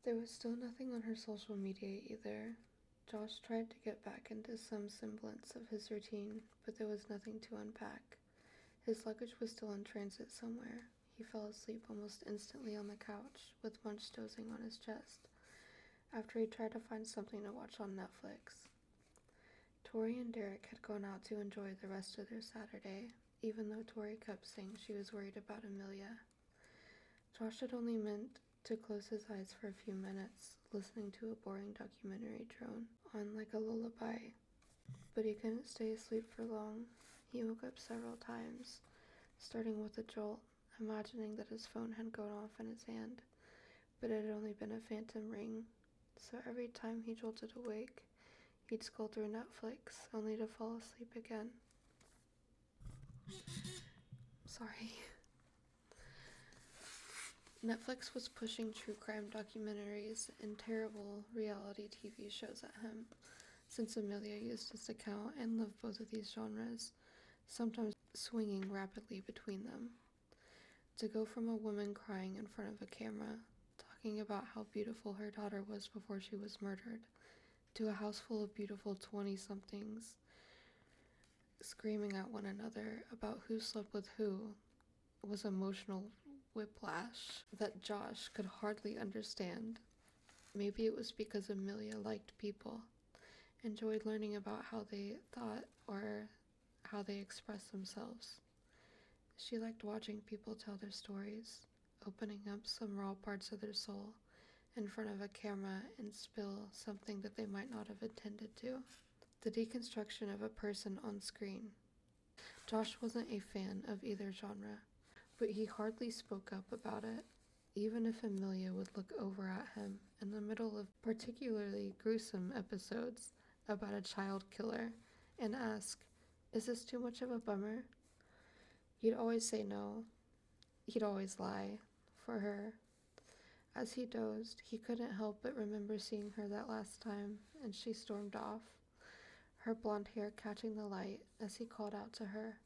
There was still nothing on her social media either. Josh tried to get back into some semblance of his routine, but there was nothing to unpack. His luggage was still in transit somewhere. He fell asleep almost instantly on the couch, with Munch dozing on his chest, after he tried to find something to watch on Netflix. Tori and Derek had gone out to enjoy the rest of their Saturday, even though Tori kept saying she was worried about Amelia. Josh had only meant to close his eyes for a few minutes, listening to a boring documentary drone on like a lullaby, but he couldn't stay asleep for long. He woke up several times, starting with a jolt, imagining that his phone had gone off in his hand, but it had only been a phantom ring. So every time he jolted awake, he'd scroll through Netflix, only to fall asleep again. Sorry. Netflix was pushing true crime documentaries and terrible reality TV shows at him, since Amelia used his account and loved both of these genres, sometimes swinging rapidly between them. To go from a woman crying in front of a camera, talking about how beautiful her daughter was before she was murdered, to a house full of beautiful 20-somethings screaming at one another about who slept with who, was emotional whiplash that Josh could hardly understand. Maybe it was because Amelia liked people, enjoyed learning about how they thought or how they expressed themselves. She liked watching people tell their stories, opening up some raw parts of their soul in front of a camera and spill something that they might not have intended to. The deconstruction of a person on screen. Josh wasn't a fan of either genre, but he hardly spoke up about it, even if Amelia would look over at him in the middle of particularly gruesome episodes about a child killer and ask, "Is this too much of a bummer?" He'd always say no. He'd always lie for her. As he dozed, he couldn't help but remember seeing her that last time, and she stormed off, her blonde hair catching the light as he called out to her,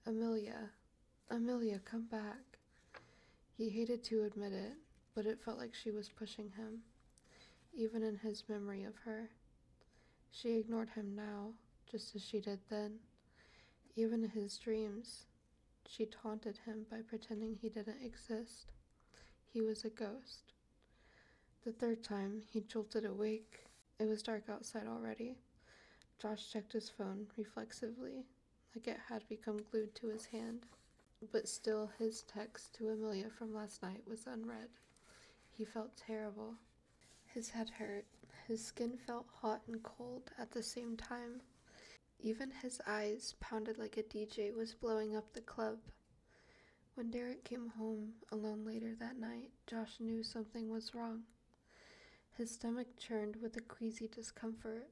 "Amelia, Amelia, come back." He hated to admit it, but it felt like she was pushing him, even in his memory of her. She ignored him now, just as she did then. Even in his dreams, she taunted him by pretending he didn't exist. He was a ghost. The third time, he jolted awake. It was dark outside already. Josh checked his phone reflexively, like it had become glued to his hand. But still, his text to Amelia from last night was unread. He felt terrible. His head hurt. His skin felt hot and cold at the same time. Even his eyes pounded like a DJ was blowing up the club. When Derek came home alone later that night, Josh knew something was wrong. His stomach churned with a queasy discomfort,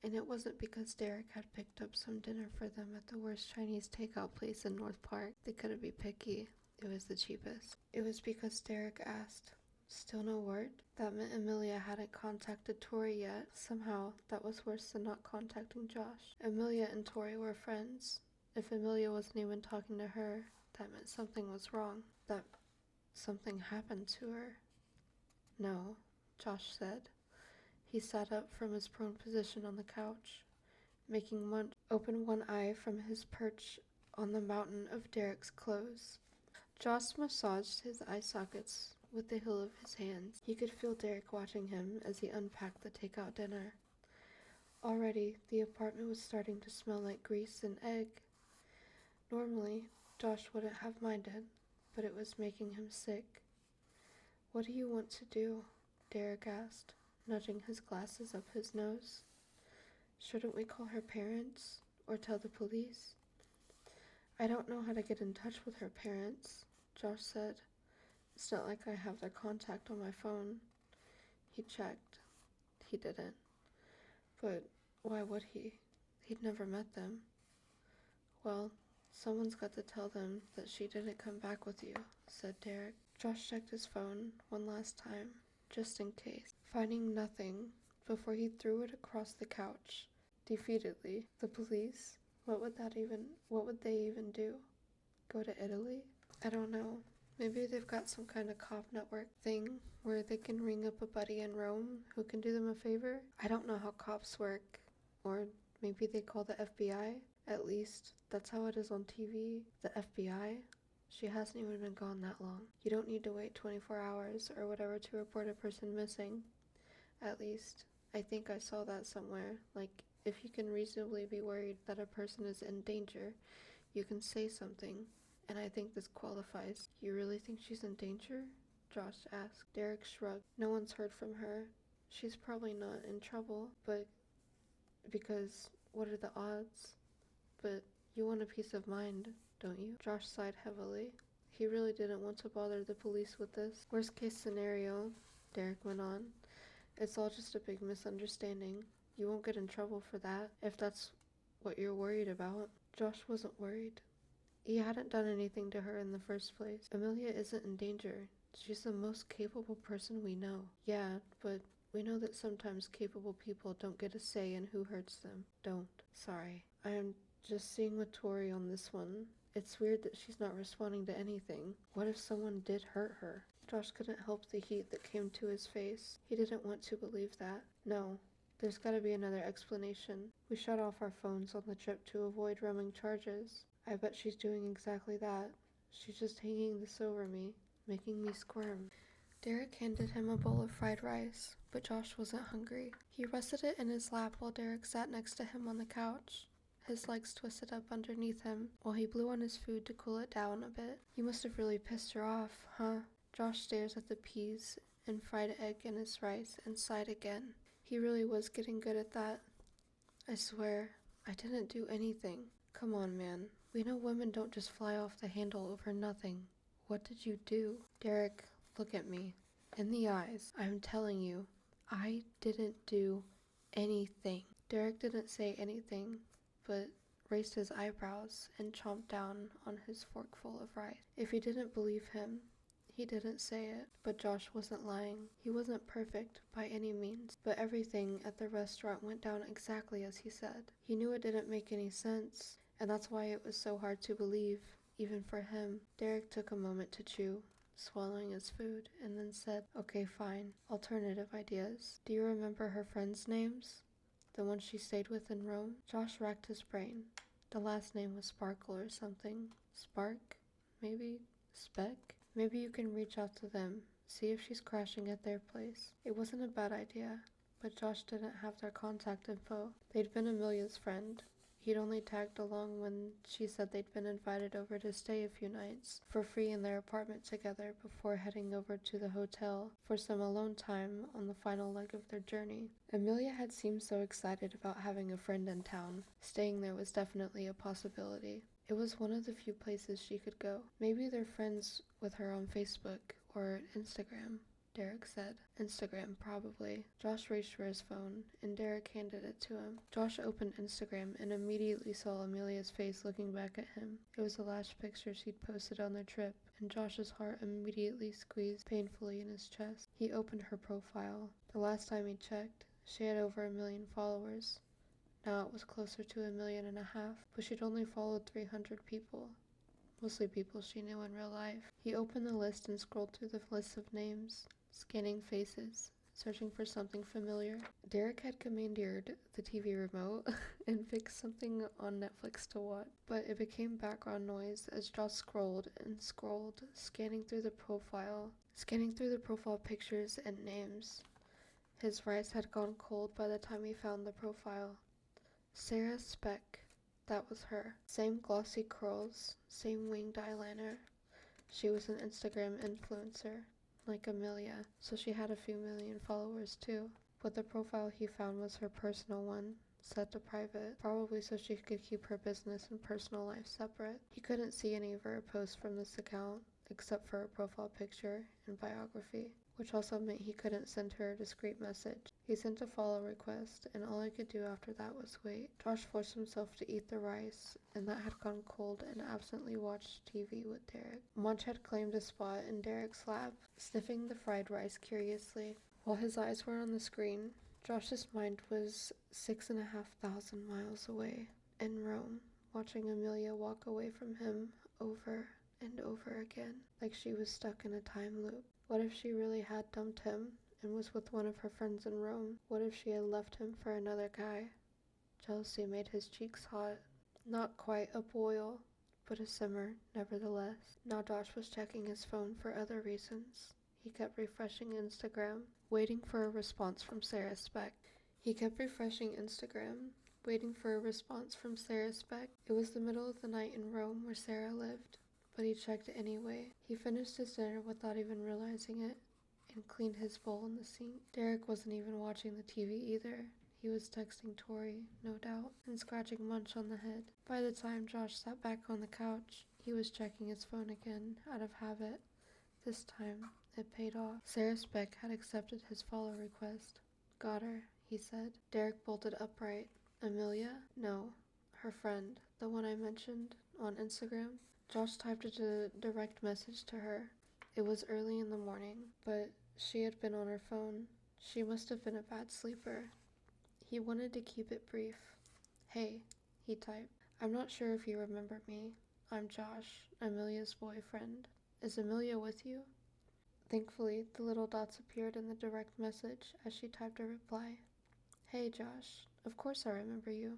and it wasn't because Derek had picked up some dinner for them at the worst Chinese takeout place in North Park. They couldn't be picky. It was the cheapest. It was because Derek asked. Still no word? That meant Amelia hadn't contacted Tori yet. Somehow, that was worse than not contacting Josh. Amelia and Tori were friends. If Amelia wasn't even talking to her, that meant something was wrong. That something happened to her. No, Josh said. He sat up from his prone position on the couch, making Munch open one eye from his perch on the mountain of Derek's clothes. Josh massaged his eye sockets with the heel of his hands. He could feel Derek watching him as he unpacked the takeout dinner. Already, the apartment was starting to smell like grease and egg. Normally, Josh wouldn't have minded, but it was making him sick. "What do you want to do?" Derek asked, nudging his glasses up his nose. "Shouldn't we call her parents, or tell the police?" "I don't know how to get in touch with her parents," Josh said. "It's not like I have their contact on my phone." He checked. He didn't. But why would he? He'd never met them. "Well, someone's got to tell them that she didn't come back with you," said Derek. Josh checked his phone one last time, just in case, finding nothing before he threw it across the couch, defeatedly. The police? What would they even do? Go to Italy? I don't know. Maybe they've got some kind of cop network thing where they can ring up a buddy in Rome who can do them a favor. I don't know how cops work. Or maybe they call the FBI. At least, that's how it is on TV. The FBI? She hasn't even been gone that long. You don't need to wait 24 hours or whatever to report a person missing. At least, I think I saw that somewhere. Like, if you can reasonably be worried that a person is in danger, you can say something. And I think this qualifies. You really think she's in danger? Josh asked. Derek shrugged. No one's heard from her. She's probably not in trouble, but because what are the odds? But you want a peace of mind, don't you? Josh sighed heavily. He really didn't want to bother the police with this. Worst case scenario, Derek went on, it's all just a big misunderstanding. You won't get in trouble for that, if that's what you're worried about. Josh wasn't worried. He hadn't done anything to her in the first place. Amelia isn't in danger. She's the most capable person we know. Yeah, but we know that sometimes capable people don't get a say in who hurts them. Don't. Sorry. I am just seeing with Tori on this one. It's weird that she's not responding to anything. What if someone did hurt her? Josh couldn't help the heat that came to his face. He didn't want to believe that. No. There's gotta be another explanation. We shut off our phones on the trip to avoid roaming charges. I bet she's doing exactly that. She's just hanging this over me, making me squirm. Derek handed him a bowl of fried rice, but Josh wasn't hungry. He rested it in his lap while Derek sat next to him on the couch, his legs twisted up underneath him, while he blew on his food to cool it down a bit. You must have really pissed her off, huh? Josh stares at the peas and fried egg in his rice and sighed again. He really was getting good at that. I swear, I didn't do anything. Come on, man. We know women don't just fly off the handle over nothing. What did you do? Derek, look at me. In the eyes. I'm telling you, I didn't do anything. Derek didn't say anything, but raised his eyebrows and chomped down on his forkful of rice. If he didn't believe him, he didn't say it. But Josh wasn't lying. He wasn't perfect by any means, but everything at the restaurant went down exactly as he said. He knew it didn't make any sense, and that's why it was so hard to believe, even for him. Derek took a moment to chew, swallowing his food, and then said, okay, fine. Alternative ideas. Do you remember her friends' names? The one she stayed with in Rome? Josh racked his brain. The last name was Sparkle or something. Spark? Maybe? Speck? Maybe you can reach out to them, see if she's crashing at their place. It wasn't a bad idea, but Josh didn't have their contact info. They'd been Amelia's friend. He'd only tagged along when she said they'd been invited over to stay a few nights for free in their apartment together before heading over to the hotel for some alone time on the final leg of their journey. Amelia had seemed so excited about having a friend in town. Staying there was definitely a possibility. It was one of the few places she could go. Maybe they're friends with her on Facebook or Instagram, Derek said. Instagram, probably. Josh reached for his phone, and Derek handed it to him. Josh opened Instagram and immediately saw Amelia's face looking back at him. It was the last picture she'd posted on their trip, and Josh's heart immediately squeezed painfully in his chest. He opened her profile. The last time he checked, she had over 1 million followers. Now it was closer to 1.5 million, but she'd only followed 300 people. Mostly people she knew in real life. He opened the list and scrolled through the list of names, scanning faces, searching for something familiar. Derek had commandeered the TV remote and picked something on Netflix to watch, but it became background noise as Josh scrolled and scrolled, scanning through the profile pictures and names. His rice had gone cold by the time he found the profile. Sarah Speck. That was her. Same glossy curls, same winged eyeliner. She was an Instagram influencer, like Amelia, so she had a few million followers too. But the profile he found was her personal one, set to private, probably so she could keep her business and personal life separate. He couldn't see any of her posts from this account, except for her profile picture and biography, which also meant he couldn't send her a discreet message. He sent a follow request, and all he could do after that was wait. Josh forced himself to eat the rice, and that had gone cold, and absently watched TV with Derek. Munch had claimed a spot in Derek's lap, sniffing the fried rice curiously. While his eyes were on the screen, Josh's mind was 6,500 miles away, in Rome, watching Amelia walk away from him over and over again, like she was stuck in a time loop. What if she really had dumped him and was with one of her friends in Rome? What if she had left him for another guy? Jealousy made his cheeks hot. Not quite a boil, but a simmer, nevertheless. Now Josh was checking his phone for other reasons. He kept refreshing Instagram, waiting for a response from Sarah Speck. It was the middle of the night in Rome where Sarah lived, but he checked anyway. He finished his dinner without even realizing it, and cleaned his bowl in the sink. Derek wasn't even watching the TV either. He was texting Tori, no doubt, and scratching Munch on the head. By the time Josh sat back on the couch, he was checking his phone again, out of habit. This time, it paid off. Sarah Speck had accepted his follow request. Got her, he said. Derek bolted upright. Amelia? No, her friend, the one I mentioned on Instagram. Josh typed a direct message to her. It was early in the morning, but she had been on her phone. She must have been a bad sleeper. He wanted to keep it brief. Hey, he typed. I'm not sure if you remember me. I'm Josh, Amelia's boyfriend. Is Amelia with you? Thankfully, the little dots appeared in the direct message as she typed a reply. Hey, Josh. Of course I remember you.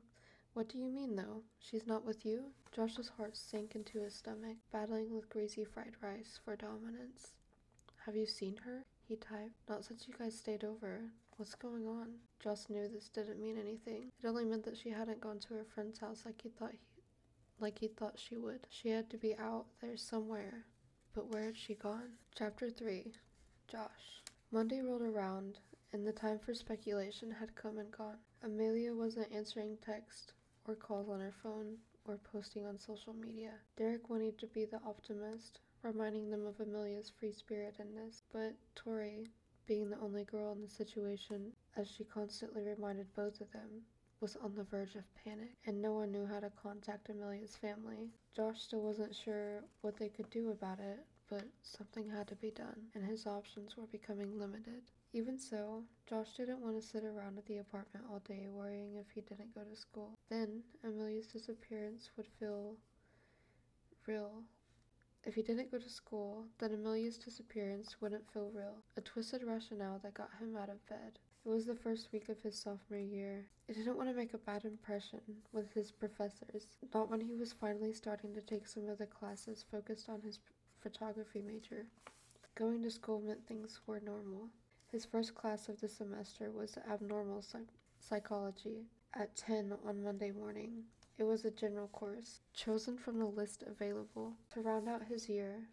What do you mean, though? She's not with you? Josh's heart sank into his stomach, battling with greasy fried rice for dominance. Have you seen her? He typed. Not since you guys stayed over. What's going on? Josh knew this didn't mean anything. It only meant that she hadn't gone to her friend's house like he thought she would. She had to be out there somewhere. But where had she gone? Chapter 3. Josh. Monday rolled around, and the time for speculation had come and gone. Amelia wasn't answering text or calls on her phone or posting on social media. Derek wanted to be the optimist, reminding them of Amelia's free-spiritedness, but Tori, being the only girl in the situation, as she constantly reminded both of them, was on the verge of panic, and no one knew how to contact Amelia's family. Josh still wasn't sure what they could do about it, but something had to be done, and his options were becoming limited. Even so, Josh didn't want to sit around at the apartment all day worrying if he didn't go to school. Then, Amelia's disappearance would feel real. If he didn't go to school, then Amelia's disappearance wouldn't feel real. A twisted rationale that got him out of bed. It was the first week of his sophomore year. He didn't want to make a bad impression with his professors, not when he was finally starting to take some of the classes focused on his photography major. Going to school meant things were normal. His first class of the semester was abnormal psychology at 10 on Monday morning. It was a general course, chosen from the list available to round out his year,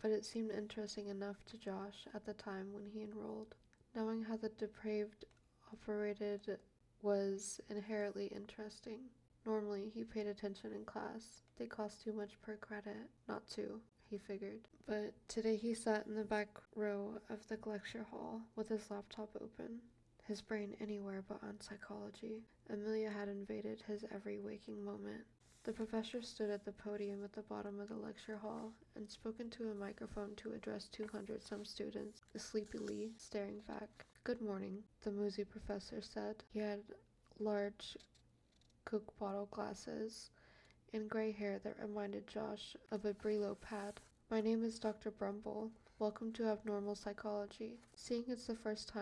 but it seemed interesting enough to Josh at the time when he enrolled. Knowing how the depraved operated was inherently interesting. Normally, he paid attention in class. They cost too much per credit not to, he figured. But today he sat in the back row of the lecture hall with his laptop open, his brain anywhere but on psychology. Amelia had invaded his every waking moment. The professor stood at the podium at the bottom of the lecture hall and spoke into a microphone to address 200-some students, sleepily staring back. Good morning, the Musi professor said. He had large Coke bottle glasses and gray hair that reminded Josh of a Brillo pad. My name is Dr. Brumble. Welcome to Abnormal Psychology. Seeing it's the first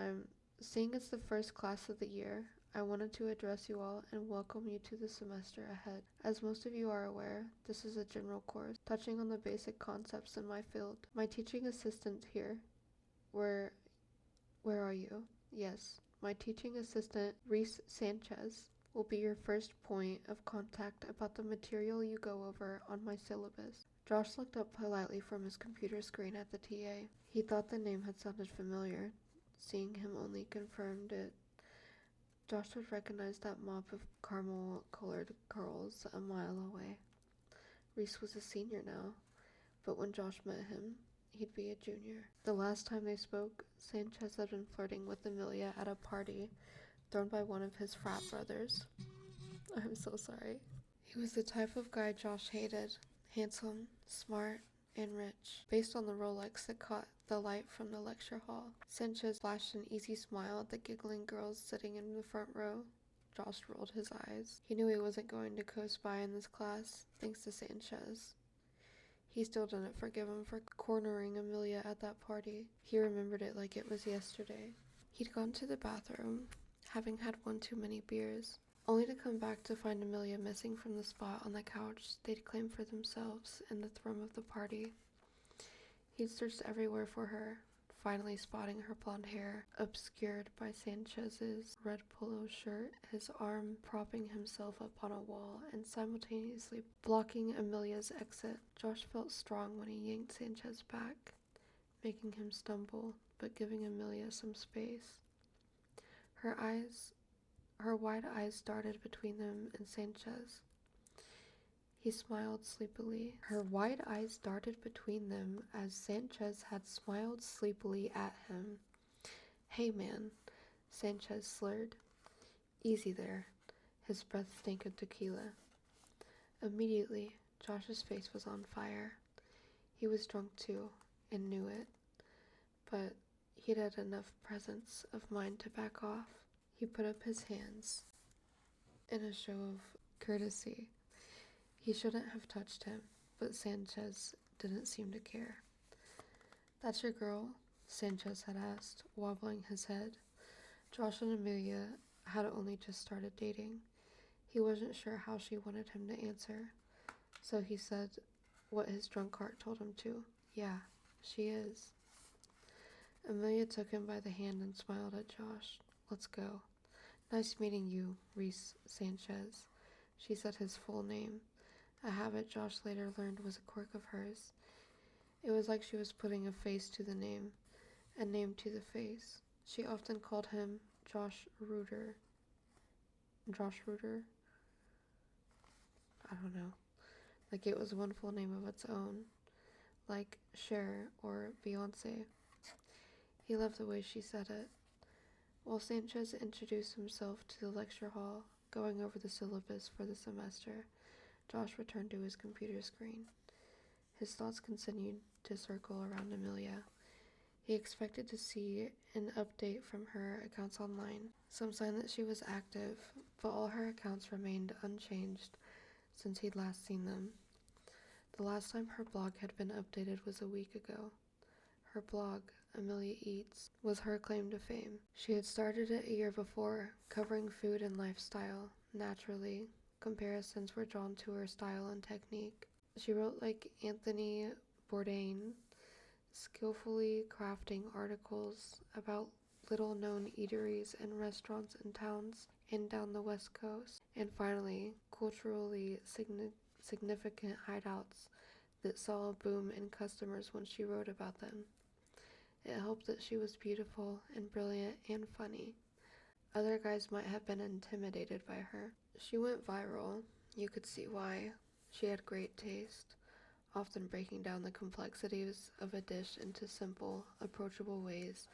class of the year, I wanted to address you all and welcome you to the semester ahead. As most of you are aware, this is a general course, touching on the basic concepts in my field. My teaching assistant here, where are you? Yes, my teaching assistant, Reese Sanchez, will be your first point of contact about the material you go over on my syllabus. Josh looked up politely from his computer screen at the TA. He thought the name had sounded familiar. Seeing him only confirmed it. Josh would recognize that mop of caramel-colored curls a mile away. Reese was a senior now, but when Josh met him, he'd be a junior. The last time they spoke, Sanchez had been flirting with Amelia at a party thrown by one of his frat brothers. I'm so sorry. He was the type of guy Josh hated. Handsome, smart, and rich, based on the Rolex that caught the light from the lecture hall. Sanchez flashed an easy smile at the giggling girls sitting in the front row. Josh rolled his eyes. He knew he wasn't going to coast by in this class, thanks to Sanchez. He still didn't forgive him for cornering Amelia at that party. He remembered it like it was yesterday. He'd gone to the bathroom, having had one too many beers, only to come back to find Amelia missing from the spot on the couch they'd claimed for themselves in the throng of the party. He'd searched everywhere for her, finally spotting her blonde hair obscured by Sanchez's red polo shirt, his arm propping himself up on a wall and simultaneously blocking Amelia's exit. Josh felt strong when he yanked Sanchez back, making him stumble, but giving Amelia some space. Her wide eyes darted between them and Sanchez. He smiled sleepily. Her wide eyes darted between them as Sanchez had smiled sleepily at him. "Hey, man," Sanchez slurred. "Easy there." His breath stank of tequila. Immediately, Josh's face was on fire. He was drunk too, and knew it, but he'd had enough presence of mind to back off. He put up his hands in a show of courtesy. He shouldn't have touched him, but Sanchez didn't seem to care. "That's your girl?" Sanchez had asked, wobbling his head. Josh and Amelia had only just started dating. He wasn't sure how she wanted him to answer, so he said what his drunk heart told him to. "Yeah, she is." Amelia took him by the hand and smiled at Josh. "Let's go." "Nice meeting you, Reese Sanchez." She said his full name, a habit Josh later learned was a quirk of hers. It was like she was putting a face to the name, a name to the face. She often called him Josh Reuter. Josh Reuter? I don't know. Like it was one full name of its own, like Cher or Beyonce. He loved the way she said it. While Sanchez introduced himself to the lecture hall, going over the syllabus for the semester, Josh returned to his computer screen. His thoughts continued to circle around Amelia. He expected to see an update from her accounts online, some sign that she was active, but all her accounts remained unchanged since he'd last seen them. The last time her blog had been updated was a week ago. Her blog, Amelia Eats, was her claim to fame. She had started it a year before, covering food and lifestyle. Naturally, comparisons were drawn to her style and technique. She wrote like Anthony Bourdain, skillfully crafting articles about little-known eateries and restaurants in towns and down the West Coast, and finally, culturally significant hideouts that saw a boom in customers when she wrote about them. It helped that she was beautiful and brilliant and funny. Other guys might have been intimidated by her. She went viral. You could see why. She had great taste, often breaking down the complexities of a dish into simple, approachable ways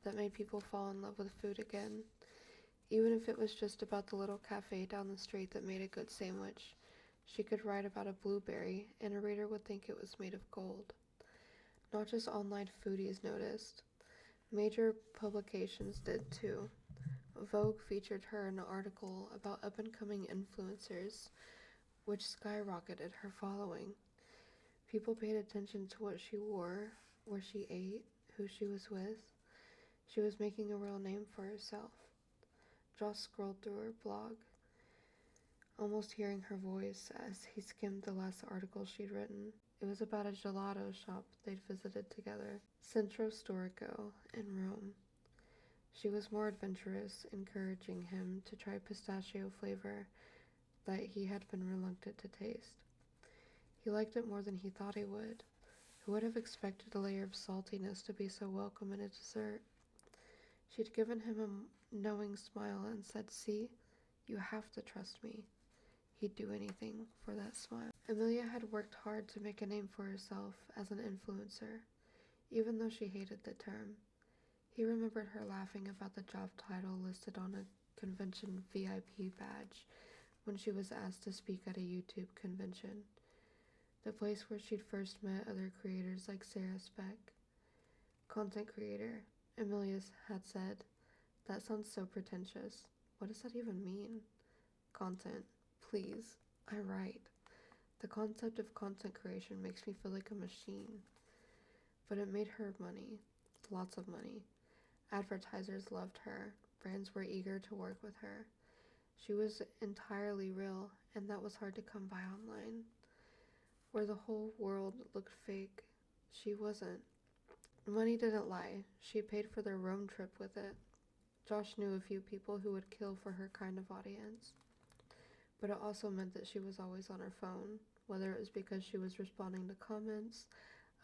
that made people fall in love with food again. Even if it was just about the little cafe down the street that made a good sandwich, she could write about a blueberry and a reader would think it was made of gold. Not just online foodies noticed. Major publications did too. Vogue featured her in an article about up-and-coming influencers, which skyrocketed her following. People paid attention to what she wore, where she ate, who she was with. She was making a real name for herself. Josh scrolled through her blog, almost hearing her voice as he skimmed the last article she'd written. It was about a gelato shop they'd visited together, Centro Storico in Rome. She was more adventurous, encouraging him to try pistachio flavor that he had been reluctant to taste. He liked it more than he thought he would. Who would have expected a layer of saltiness to be so welcome in a dessert? She'd given him a knowing smile and said, "See, you have to trust me." He'd do anything for that smile. Amelia had worked hard to make a name for herself as an influencer, even though she hated the term. He remembered her laughing about the job title listed on a convention VIP badge when she was asked to speak at a YouTube convention, the place where she'd first met other creators like Sarah Speck. Content creator, Amelia had said. That sounds so pretentious. What does that even mean? Content. Please, I write. The concept of content creation makes me feel like a machine. But it made her money. Lots of money. Advertisers loved her. Brands were eager to work with her. She was entirely real, and that was hard to come by online. Where the whole world looked fake, she wasn't. Money didn't lie. She paid for their Rome trip with it. Josh knew a few people who would kill for her kind of audience. But it also meant that she was always on her phone, whether it was because she was responding to comments,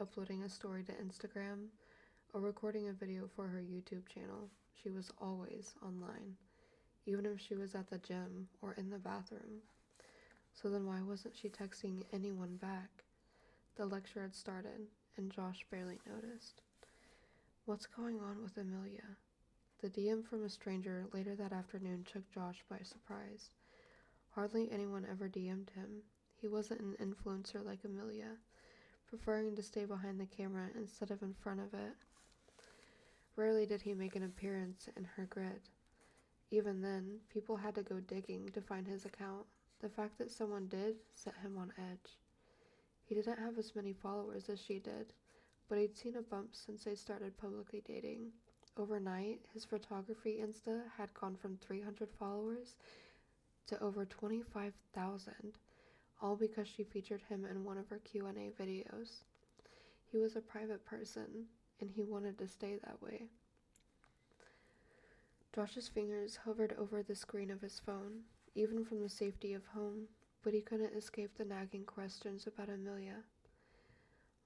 uploading a story to Instagram, or recording a video for her YouTube channel. She was always online, even if she was at the gym or in the bathroom. So then why wasn't she texting anyone back? The lecture had started, and Josh barely noticed. What's going on with Amelia? The DM from a stranger later that afternoon took Josh by surprise. Hardly anyone ever DM'd him. He wasn't an influencer like Amelia, preferring to stay behind the camera instead of in front of it. Rarely did he make an appearance in her grid. Even then, people had to go digging to find his account. The fact that someone did set him on edge. He didn't have as many followers as she did, but he'd seen a bump since they started publicly dating. Overnight, his photography Insta had gone from 300 followers to over 25,000, all because she featured him in one of her Q&A videos. He was a private person, and he wanted to stay that way. Josh's fingers hovered over the screen of his phone, even from the safety of home, but he couldn't escape the nagging questions about Amelia.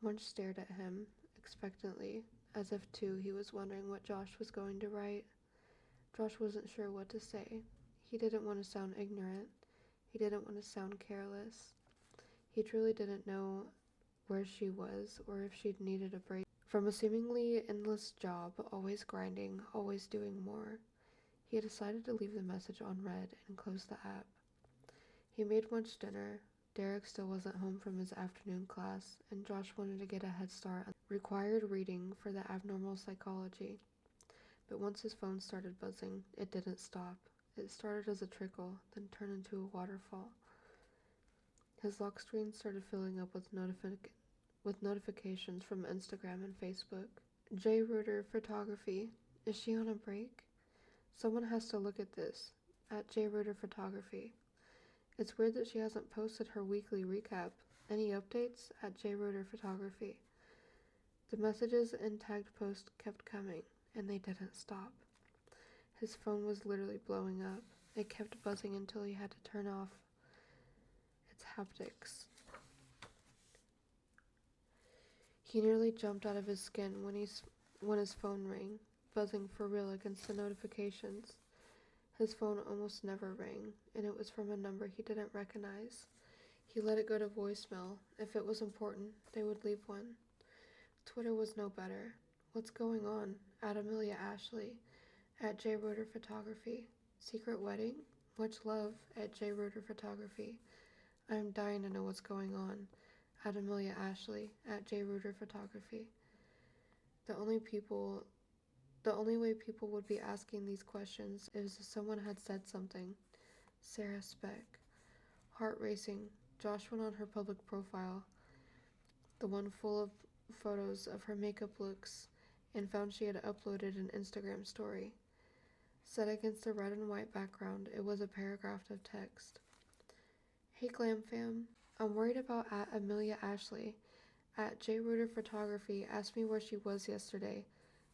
Munch stared at him, expectantly, as if, too, he was wondering what Josh was going to write. Josh wasn't sure what to say. He didn't want to sound ignorant. He didn't want to sound careless. He truly didn't know where she was or if she'd needed a break from a seemingly endless job, always grinding, always doing more. He had decided to leave the message on read and close the app. He made Munch dinner. Derek still wasn't home from his afternoon class, and Josh wanted to get a head start on required reading for the abnormal psychology. But once his phone started buzzing, it didn't stop. It started as a trickle, then turned into a waterfall. His lock screen started filling up with notifications from Instagram and Facebook. J. Reuter Photography. Is she on a break? Someone has to look at this. At J. Reuter Photography. It's weird that she hasn't posted her weekly recap. Any updates? At J. Reuter Photography. The messages and tagged posts kept coming, and they didn't stop. His phone was literally blowing up. It kept buzzing until he had to turn off its haptics. He nearly jumped out of his skin when his phone rang, buzzing for real against the notifications. His phone almost never rang, and it was from a number he didn't recognize. He let it go to voicemail. If it was important, they would leave one. Twitter was no better. What's going on? At Amelia Ashley. At J. Reuter Photography. Secret wedding? Much love. At J. Reuter Photography. I'm dying to know what's going on. At Amelia Ashley. At J. Reuter Photography. The only way people would be asking these questions is if someone had said something. Sarah Speck. Heart racing. Josh went on her public profile, the one full of photos of her makeup looks, and found she had uploaded an Instagram story. Set against the red and white background, it was a paragraph of text. Hey Glam Fam, I'm worried about at Amelia Ashley. At J. Reuter Photography asked me where she was yesterday,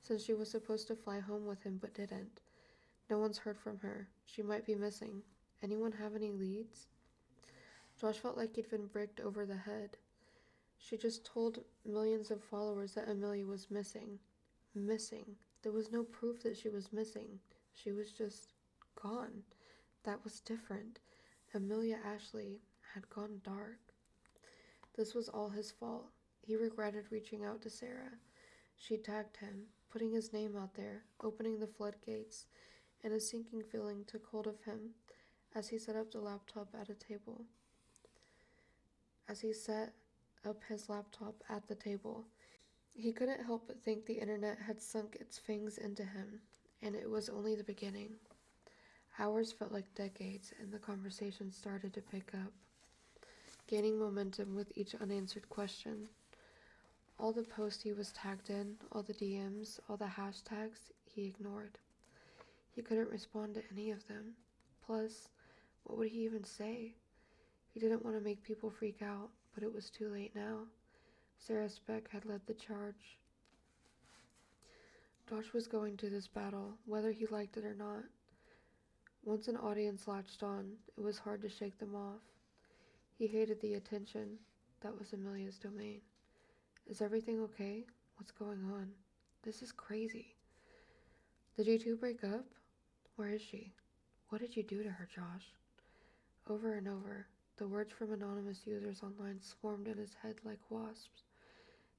since she was supposed to fly home with him but didn't. No one's heard from her. She might be missing. Anyone have any leads? Josh felt like he'd been bricked over the head. She just told millions of followers that Amelia was missing. Missing. There was no proof that she was missing. She was just gone. That was different. Amelia Ashley had gone dark. This was all his fault. He regretted reaching out to Sarah. She tagged him, putting his name out there, opening the floodgates, and a sinking feeling took hold of him as he set up the laptop at a table. As he set up his laptop at the table, he couldn't help but think the internet had sunk its fangs into him, and it was only the beginning. Hours felt like decades, and the conversation started to pick up. gaining momentum with each unanswered question. All the posts he was tagged in, all the DMs, all the hashtags, he ignored. He couldn't respond to any of them. Plus, what would he even say? He didn't want to make people freak out, but it was too late now. Sarah Speck had led the charge. Josh was going to this battle, whether he liked it or not. Once an audience latched on, it was hard to shake them off. He hated the attention. That was Amelia's domain. Is everything okay? What's going on? This is crazy. Did you two break up? Where is she? What did you do to her, Josh? Over and over, the words from anonymous users online swarmed in his head like wasps.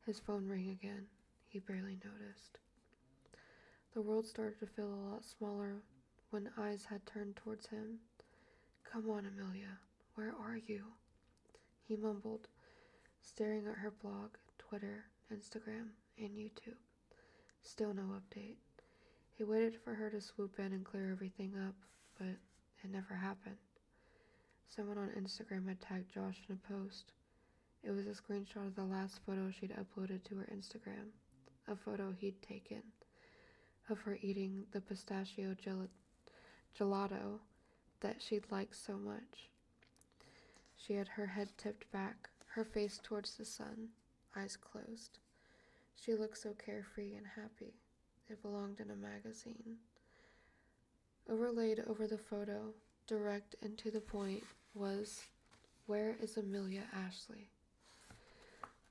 His phone rang again. He barely noticed. The world started to feel a lot smaller when eyes had turned towards him. Come on, Amelia. Where are you? He mumbled, staring at her blog, Twitter, Instagram, and YouTube. Still no update. He waited for her to swoop in and clear everything up, but it never happened. Someone on Instagram had tagged Josh in a post. It was a screenshot of the last photo she'd uploaded to her Instagram, a photo he'd taken, of her eating the pistachio gelato that she'd liked so much. She had her head tipped back, her face towards the sun, eyes closed. She looked so carefree and happy. It belonged in a magazine. Overlaid over the photo, direct and to the point, was, "Where is Amelia Ashley?"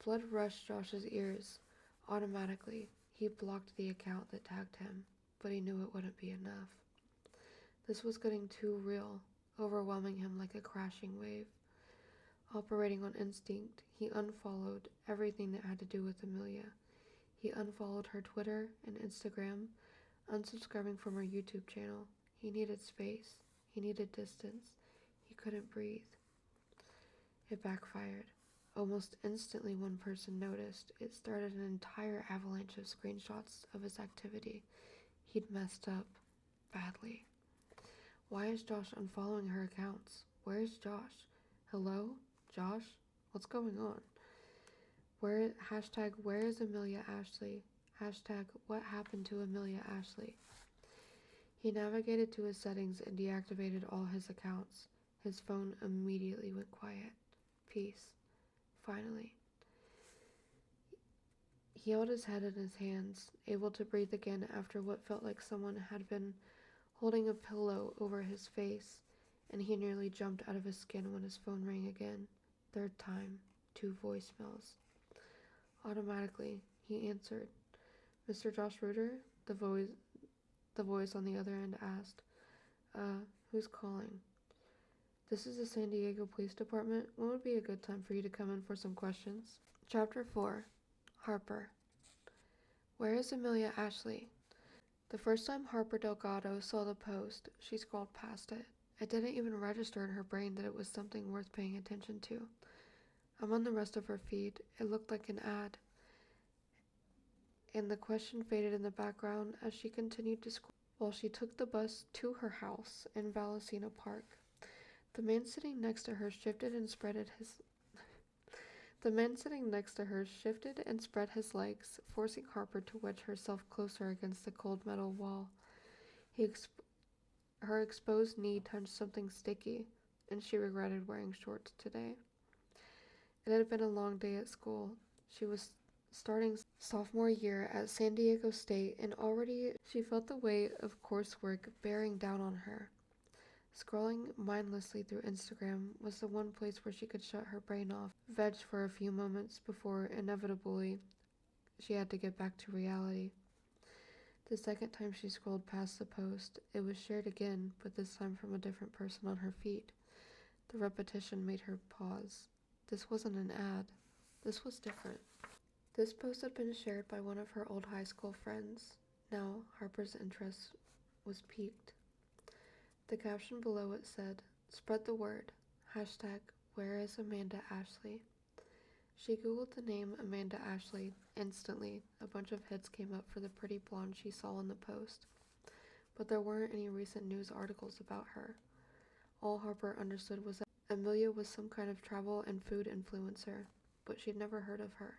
Blood rushed Josh's ears. Automatically, he blocked the account that tagged him, but he knew it wouldn't be enough. This was getting too real, overwhelming him like a crashing wave. Operating on instinct, he unfollowed everything that had to do with Amelia. He unfollowed her Twitter and Instagram, unsubscribing from her YouTube channel. He needed space. He needed distance. He couldn't breathe. It backfired. Almost instantly, one person noticed. It started an entire avalanche of screenshots of his activity. He'd messed up. Badly. Why is Josh unfollowing her accounts? Where is Josh? Hello? Josh? What's going on? Hashtag where is Amelia Ashley? Hashtag what happened to Amelia Ashley? He navigated to his settings and deactivated all his accounts. His phone immediately went quiet. Peace. Finally. He held his head in his hands, able to breathe again after what felt like someone had been holding a pillow over his face, and he nearly jumped out of his skin when his phone rang again. Third time, 2 voicemails. Automatically, he answered. Mr. Josh Reuter? The voice on the other end asked. Who's calling? This is the San Diego Police Department. When would be a good time for you to come in for some questions? Chapter 4. Harper. Where is Amelia Ashley? The first time Harper Delgado saw the post, she scrolled past it. It didn't even register in her brain that it was something worth paying attention to. On the rest of her feed, it looked like an ad, and the question faded in the background as she continued to scroll while she took the bus to her house in Vallecino Park. The man sitting next to her shifted and spread his legs, forcing Harper to wedge herself closer against the cold metal wall. Her exposed knee touched something sticky, and she regretted wearing shorts today. It had been a long day at school. She was starting sophomore year at San Diego State, and already she felt the weight of coursework bearing down on her. Scrolling mindlessly through Instagram was the one place where she could shut her brain off, veg for a few moments before, inevitably, she had to get back to reality. The second time she scrolled past the post, it was shared again, but this time from a different person on her feed. The repetition made her pause. This wasn't an ad. This was different. This post had been shared by one of her old high school friends. Now, Harper's interest was piqued. The caption below it said, "Spread the word. Hashtag where is Amanda Ashley?" She googled the name Amanda Ashley. Instantly, a bunch of hits came up for the pretty blonde she saw in the post. But there weren't any recent news articles about her. All Harper understood was that Amelia was some kind of travel and food influencer, but she'd never heard of her.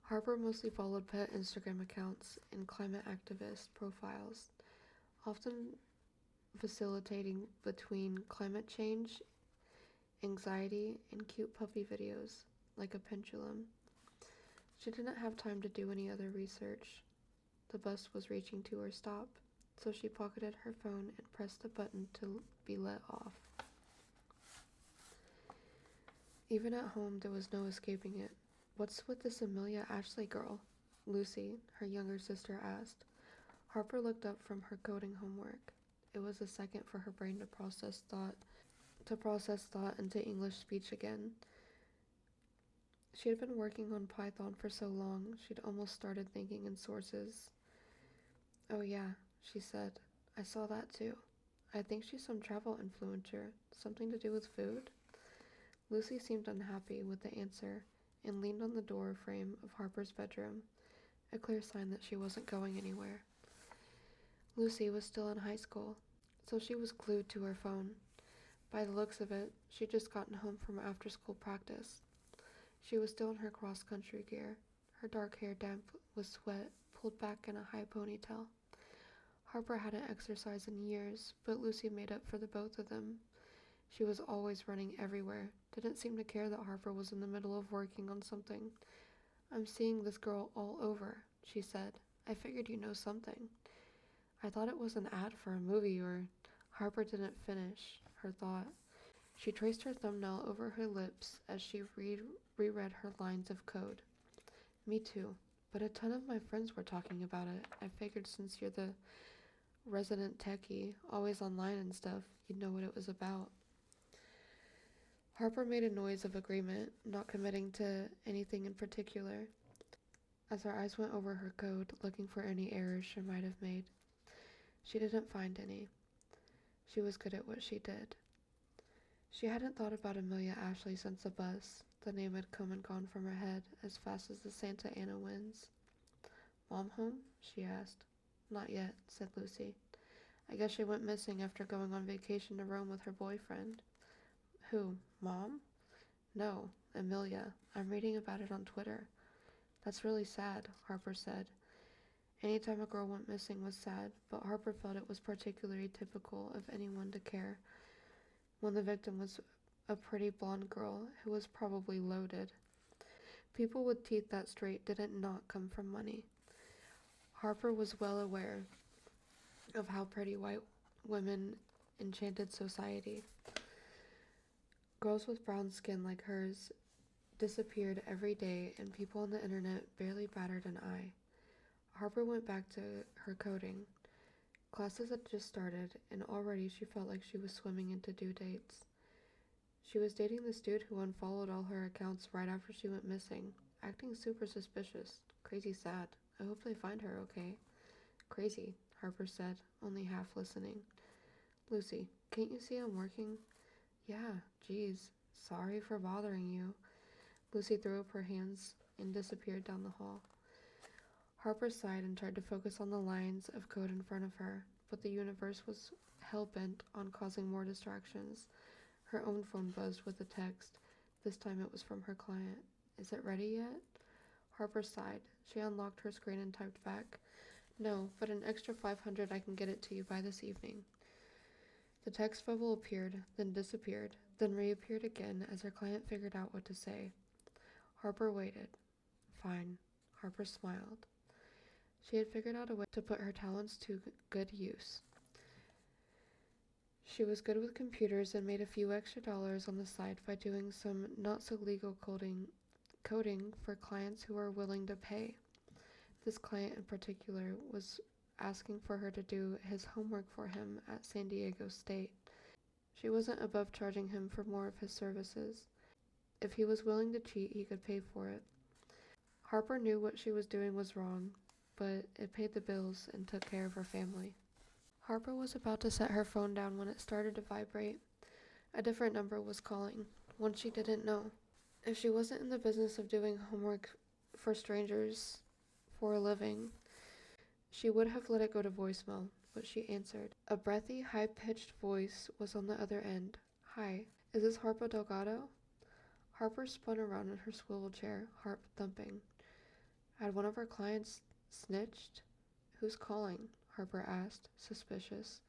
Harper mostly followed pet Instagram accounts and climate activist profiles, often facilitating between climate change, anxiety, and cute puppy videos, like a pendulum. She didn't have time to do any other research. The bus was reaching to her stop, so she pocketed her phone and pressed the button to be let off. Even at home, there was no escaping it. "What's with this Amelia Ashley girl?" Lucy, her younger sister, asked. Harper looked up from her coding homework. It was a second for her brain to process thought into English speech again. She had been working on Python for so long, she'd almost started thinking in sources. "Oh yeah," she said. "I saw that too. I think she's some travel influencer. Something to do with food?" Lucy seemed unhappy with the answer and leaned on the door frame of Harper's bedroom, a clear sign that she wasn't going anywhere. Lucy was still in high school, so she was glued to her phone. By the looks of it, she'd just gotten home from after-school practice. She was still in her cross-country gear, her dark hair damp with sweat, pulled back in a high ponytail. Harper hadn't exercised in years, but Lucy made up for the both of them. She was always running everywhere, didn't seem to care that Harper was in the middle of working on something. "I'm seeing this girl all over," she said. "I figured you know something." "I thought it was an ad for a movie or—" Harper didn't finish her thought. She traced her thumbnail over her lips as she reread her lines of code. "Me too, but a ton of my friends were talking about it. I figured since you're the resident techie, always online and stuff, you'd know what it was about." Harper made a noise of agreement, not committing to anything in particular, as her eyes went over her code, looking for any errors she might have made. She didn't find any. She was good at what she did. She hadn't thought about Amelia Ashley since the bus. The name had come and gone from her head as fast as the Santa Ana winds. "Mom home?" she asked. "Not yet," said Lucy. "I guess she went missing after going on vacation to Rome with her boyfriend." "Who, Mom?" "No, Amelia. I'm reading about it on Twitter." "That's really sad," Harper said. Any time a girl went missing was sad, but Harper felt it was particularly typical of anyone to care when the victim was a pretty blonde girl who was probably loaded. People with teeth that straight didn't not come from money. Harper was well aware of how pretty white women enchanted society. Girls with brown skin like hers disappeared every day, and people on the internet barely batted an eye. Harper went back to her coding. Classes had just started, and already she felt like she was swimming into due dates. She was dating this dude who unfollowed all her accounts right after she went missing, acting super suspicious. Crazy sad. I hope they find her okay. Crazy, Harper said, only half listening. "Lucy, can't you see I'm working?" "Yeah, geez. Sorry for bothering you." Lucy threw up her hands and disappeared down the hall. Harper sighed and tried to focus on the lines of code in front of her, but the universe was hell-bent on causing more distractions. Her own phone buzzed with a text. This time it was from her client. "Is it ready yet?" Harper sighed. She unlocked her screen and typed back, "No, but an extra 500 I can get it to you by this evening." The text bubble appeared, then disappeared, then reappeared again as her client figured out what to say. Harper waited. "Fine." Harper smiled. She had figured out a way to put her talents to good use. She was good with computers and made a few extra dollars on the side by doing some not-so-legal coding for clients who were willing to pay. This client in particular was asking for her to do his homework for him at San Diego State. She wasn't above charging him for more of his services. If he was willing to cheat, he could pay for it. Harper knew what she was doing was wrong, but it paid the bills and took care of her family. Harper was about to set her phone down when it started to vibrate. A different number was calling, one she didn't know. If she wasn't in the business of doing homework for strangers for a living, she would have let it go to voicemail, but she answered. A breathy, high-pitched voice was on the other end. Hi, is this Harper Delgado? Harper spun around in her swivel chair, heart thumping. Had one of her clients snitched? Who's calling? Harper asked, suspicious.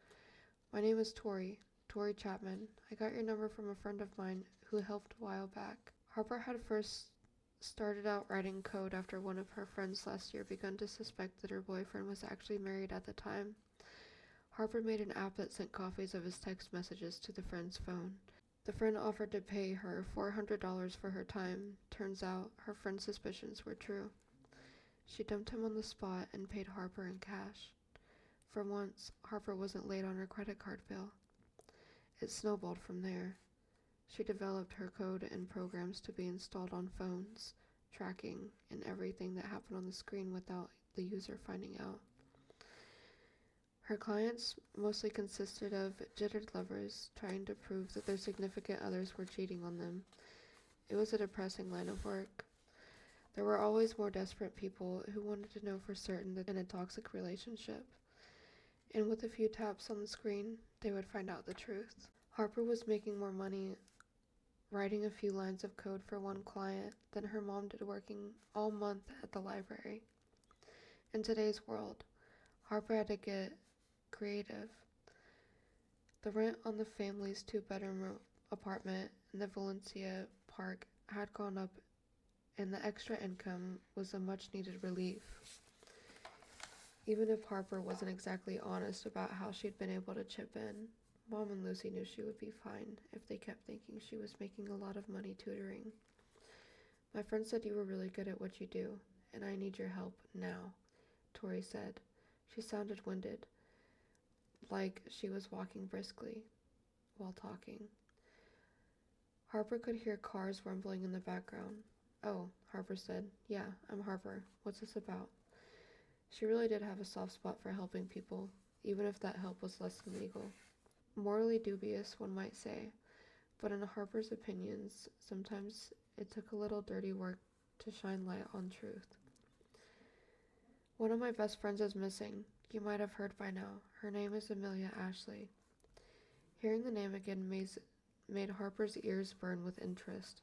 My name is Tori Chapman. I got your number from a friend of mine who helped a while back. Harper had first started out writing code after one of her friends last year begun to suspect that her boyfriend was actually married at the time. Harper made an app that sent copies of his text messages to the friend's phone. The friend offered to pay her $400 for her time. Turns out her friend's suspicions were true. She dumped him on the spot and paid Harper in cash. For once, Harper wasn't late on her credit card bill. It snowballed from there. She developed her code and programs to be installed on phones, tracking and everything that happened on the screen without the user finding out. Her clients mostly consisted of jittered lovers trying to prove that their significant others were cheating on them. It was a depressing line of work. There were always more desperate people who wanted to know for certain that in a toxic relationship. And with a few taps on the screen, they would find out the truth. Harper was making more money writing a few lines of code for one client than her mom did working all month at the library. In today's world, Harper had to get creative. The rent on the family's two-bedroom apartment in the Valencia Park had gone up, and the extra income was a much-needed relief. Even if Harper wasn't exactly honest about how she'd been able to chip in, Mom and Lucy knew she would be fine if they kept thinking she was making a lot of money tutoring. My friend said you were really good at what you do, and I need your help now, Tori said. She sounded winded, like she was walking briskly while talking. Harper could hear cars rumbling in the background. Oh, Harper said. Yeah, I'm Harper. What's this about? She really did have a soft spot for helping people, even if that help was less than legal. Morally dubious, one might say, but in Harper's opinions, sometimes it took a little dirty work to shine light on truth. One of my best friends is missing. You might have heard by now. Her name is Amelia Ashley. Hearing the name again made Harper's ears burn with interest.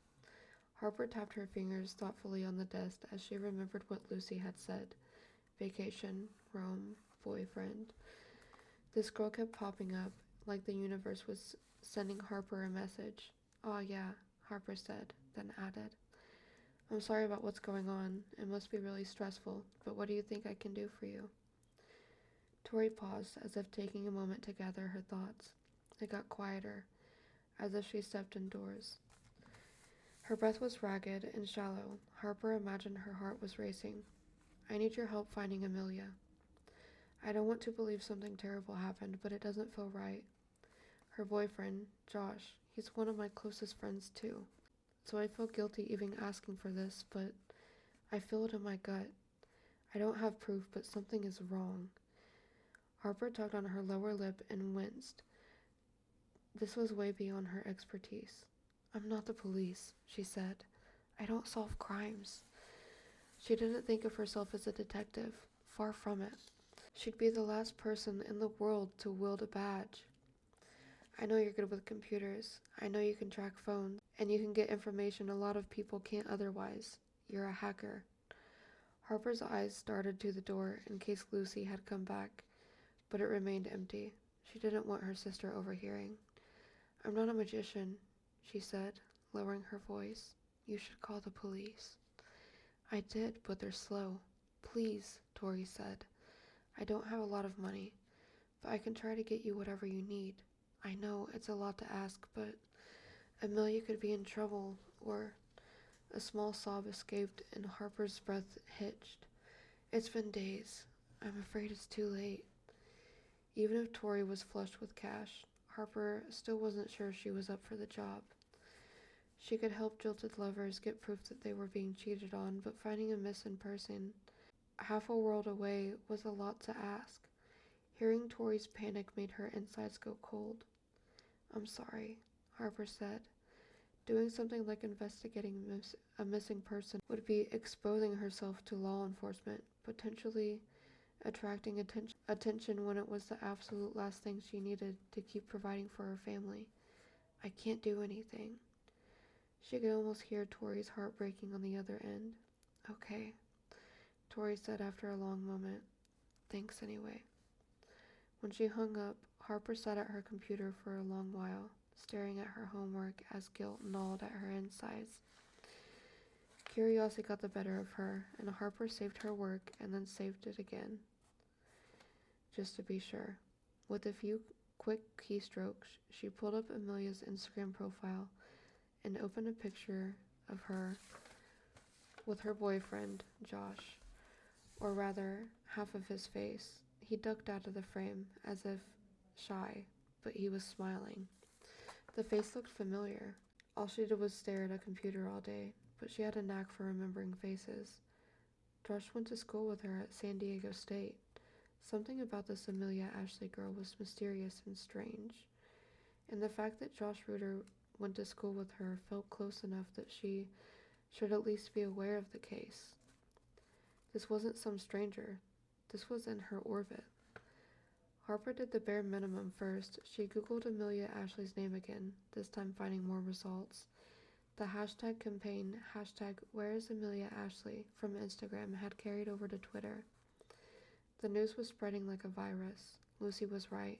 Harper tapped her fingers thoughtfully on the desk as she remembered what Lucy had said. Vacation, Rome, boyfriend. This girl kept popping up, like the universe was sending Harper a message. "Aw, yeah," Harper said, then added, "I'm sorry about what's going on. It must be really stressful, but what do you think I can do for you?" Tori paused, as if taking a moment to gather her thoughts. It got quieter, as if she stepped indoors. Her breath was ragged and shallow. Harper imagined her heart was racing. I need your help finding Amelia. I don't want to believe something terrible happened, but it doesn't feel right. Her boyfriend, Josh, he's one of my closest friends too. So I feel guilty even asking for this, but I feel it in my gut. I don't have proof, but something is wrong. Harper tugged on her lower lip and winced. This was way beyond her expertise. I'm not the police, she said. I don't solve crimes. She didn't think of herself as a detective. Far from it. She'd be the last person in the world to wield a badge. I know you're good with computers. I know you can track phones, and you can get information a lot of people can't otherwise. You're a hacker. Harper's eyes darted to the door in case Lucy had come back, but it remained empty. She didn't want her sister overhearing. I'm not a magician, she said, lowering her voice. You should call the police. I did, but they're slow. Please, Tori said. I don't have a lot of money, but I can try to get you whatever you need. I know it's a lot to ask, but Amelia could be in trouble, or... A small sob escaped and Harper's breath hitched. It's been days. I'm afraid it's too late. Even if Tori was flushed with cash, Harper still wasn't sure she was up for the job. She could help jilted lovers get proof that they were being cheated on, but finding a missing person half a world away was a lot to ask. Hearing Tori's panic made her insides go cold. I'm sorry, Harper said. Doing something like investigating a missing person would be exposing herself to law enforcement, potentially attracting attention when it was the absolute last thing she needed to keep providing for her family. I can't do anything. She could almost hear Tori's heart breaking on the other end. Okay, Tori said after a long moment. Thanks anyway. When she hung up, Harper sat at her computer for a long while, staring at her homework as guilt gnawed at her insides. Curiosity got the better of her, and Harper saved her work and then saved it again, just to be sure. With a few quick keystrokes, she pulled up Amelia's Instagram profile and opened a picture of her with her boyfriend, Josh, or rather, half of his face. He ducked out of the frame, as if shy, but he was smiling. The face looked familiar. All she did was stare at a computer all day, but she had a knack for remembering faces. Josh went to school with her at San Diego State. Something about this Amelia Ashley girl was mysterious and strange, and the fact that Josh Reuter went to school with her felt close enough that she should at least be aware of the case. This wasn't some stranger. This was in her orbit. Harper did the bare minimum first. She Googled Amelia Ashley's name again, this time finding more results. The hashtag campaign, #WhereIsAmeliaAshley, from Instagram had carried over to Twitter. The news was spreading like a virus. Lucy was right.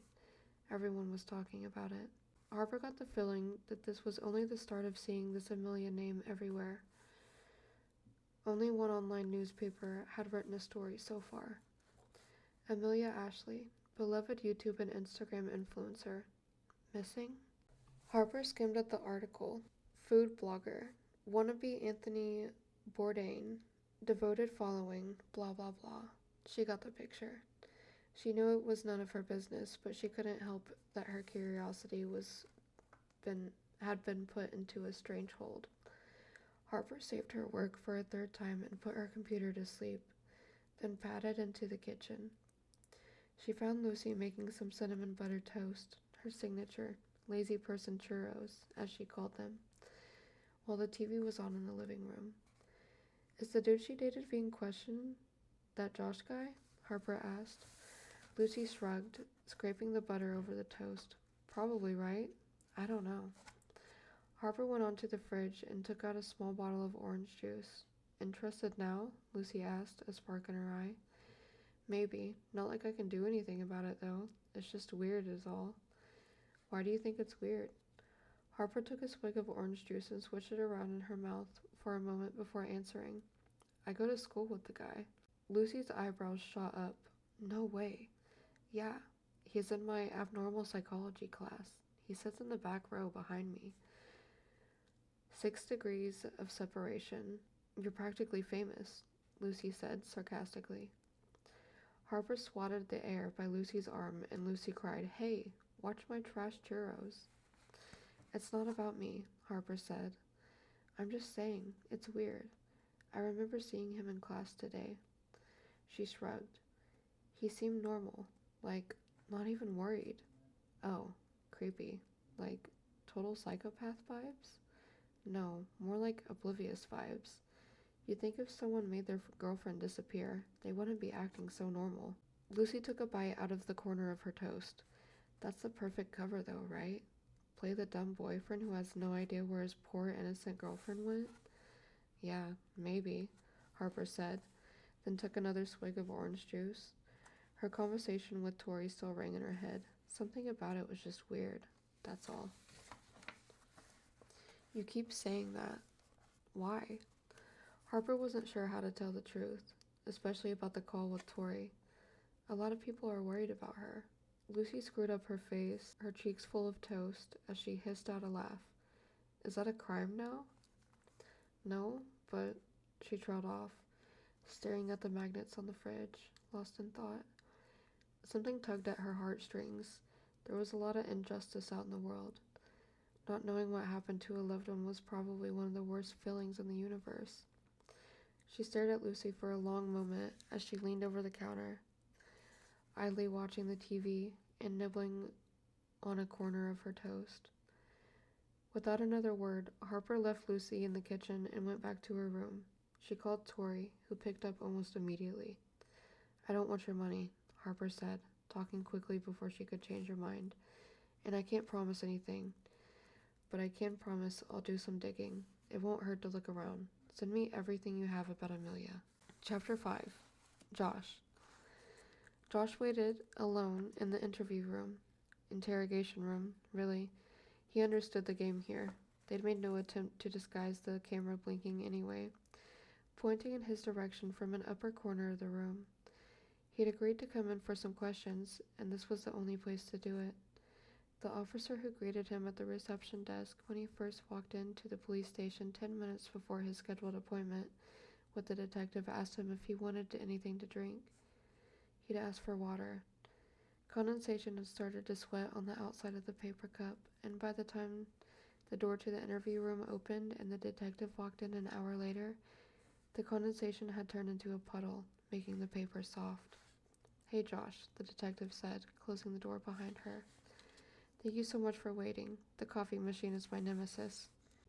Everyone was talking about it. Harper got the feeling that this was only the start of seeing this Amelia name everywhere. Only one online newspaper had written a story so far. Amelia Ashley, beloved YouTube and Instagram influencer, missing? Harper skimmed at the article. Food blogger, wannabe Anthony Bourdain, devoted following, blah blah blah. She got the picture. She knew it was none of her business, but she couldn't help that her curiosity had been put into a strange hold. Harper saved her work for a third time and put her computer to sleep, then padded into the kitchen. She found Lucy making some cinnamon butter toast, her signature, lazy person churros, as she called them, while the TV was on in the living room. Is the dude she dated being questioned? That Josh guy? Harper asked. Lucy shrugged, scraping the butter over the toast. Probably right. I don't know. Harper went onto the fridge and took out a small bottle of orange juice. Interested now? Lucy asked, a spark in her eye. Maybe. Not like I can do anything about it, though. It's just weird is all. Why do you think it's weird? Harper took a swig of orange juice and switched it around in her mouth for a moment before answering. I go to school with the guy. Lucy's eyebrows shot up. No way. Yeah, he's in my abnormal psychology class. He sits in the back row behind me. 6 degrees of separation. You're practically famous, Lucy said sarcastically. Harper swatted the air by Lucy's arm, and Lucy cried, Hey, watch my trash churros. It's not about me, Harper said. I'm just saying, it's weird. I remember seeing him in class today. She shrugged. He seemed normal, like, not even worried. Oh, creepy. Like, total psychopath vibes? No, more like oblivious vibes. You'd think if someone made their girlfriend disappear, they wouldn't be acting so normal. Lucy took a bite out of the corner of her toast. That's the perfect cover though, right? Play the dumb boyfriend who has no idea where his poor innocent girlfriend went? Yeah, maybe, Harper said, then took another swig of orange juice. Her conversation with Tori still rang in her head. Something about it was just weird, that's all. You keep saying that. Why? Harper wasn't sure how to tell the truth, especially about the call with Tori. A lot of people are worried about her. Lucy screwed up her face, her cheeks full of toast, as she hissed out a laugh. Is that a crime now? No, but she trailed off, staring at the magnets on the fridge, lost in thought. Something tugged at her heartstrings. There was a lot of injustice out in the world. Not knowing what happened to a loved one was probably one of the worst feelings in the universe. She stared at Lucy for a long moment as she leaned over the counter, idly watching the TV and nibbling on a corner of her toast. Without another word, Harper left Lucy in the kitchen and went back to her room. She called Tori, who picked up almost immediately. I don't want your money, Harper said, talking quickly before she could change her mind. And I can't promise anything, but I can promise I'll do some digging. It won't hurt to look around. Send me everything you have about Amelia. Chapter 5. Josh. Josh waited alone in the interrogation room, really. He understood the game here. They'd made no attempt to disguise the camera blinking anyway, pointing in his direction from an upper corner of the room. He'd agreed to come in for some questions, and this was the only place to do it. The officer who greeted him at the reception desk when he first walked into the police station 10 minutes before his scheduled appointment with the detective asked him if he wanted anything to drink. He'd asked for water. Condensation had started to sweat on the outside of the paper cup, and by the time the door to the interview room opened and the detective walked in an hour later, the condensation had turned into a puddle, making the paper soft. Hey, Josh, the detective said, closing the door behind her. Thank you so much for waiting. The coffee machine is my nemesis.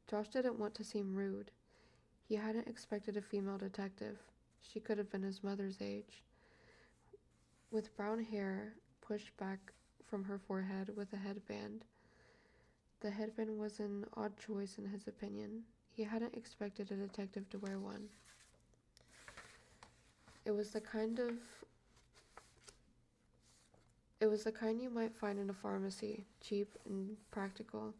Josh didn't want to seem rude. He hadn't expected a female detective. She could have been his mother's age. With brown hair pushed back from her forehead with a headband. The headband was an odd choice in his opinion. He hadn't expected a detective to wear one. It was the kind you might find in a pharmacy, cheap and practical,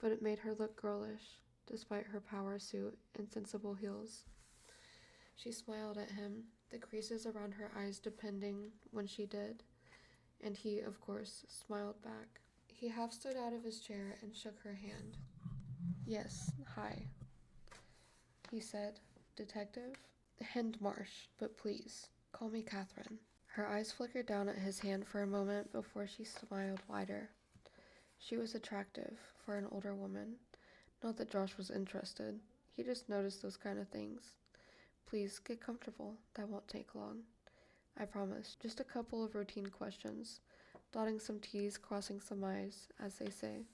but it made her look girlish, despite her power suit and sensible heels. She smiled at him, the creases around her eyes deepening when she did, and he, of course, smiled back. He half stood out of his chair and shook her hand. Yes, hi, he said. Detective? Hindmarsh, but please, call me Catherine. Her eyes flickered down at his hand for a moment before she smiled wider. She was attractive for an older woman. Not that Josh was interested. He just noticed those kind of things. Please, get comfortable. That won't take long. I promise. Just a couple of routine questions. Dotting some T's, crossing some I's, as they say.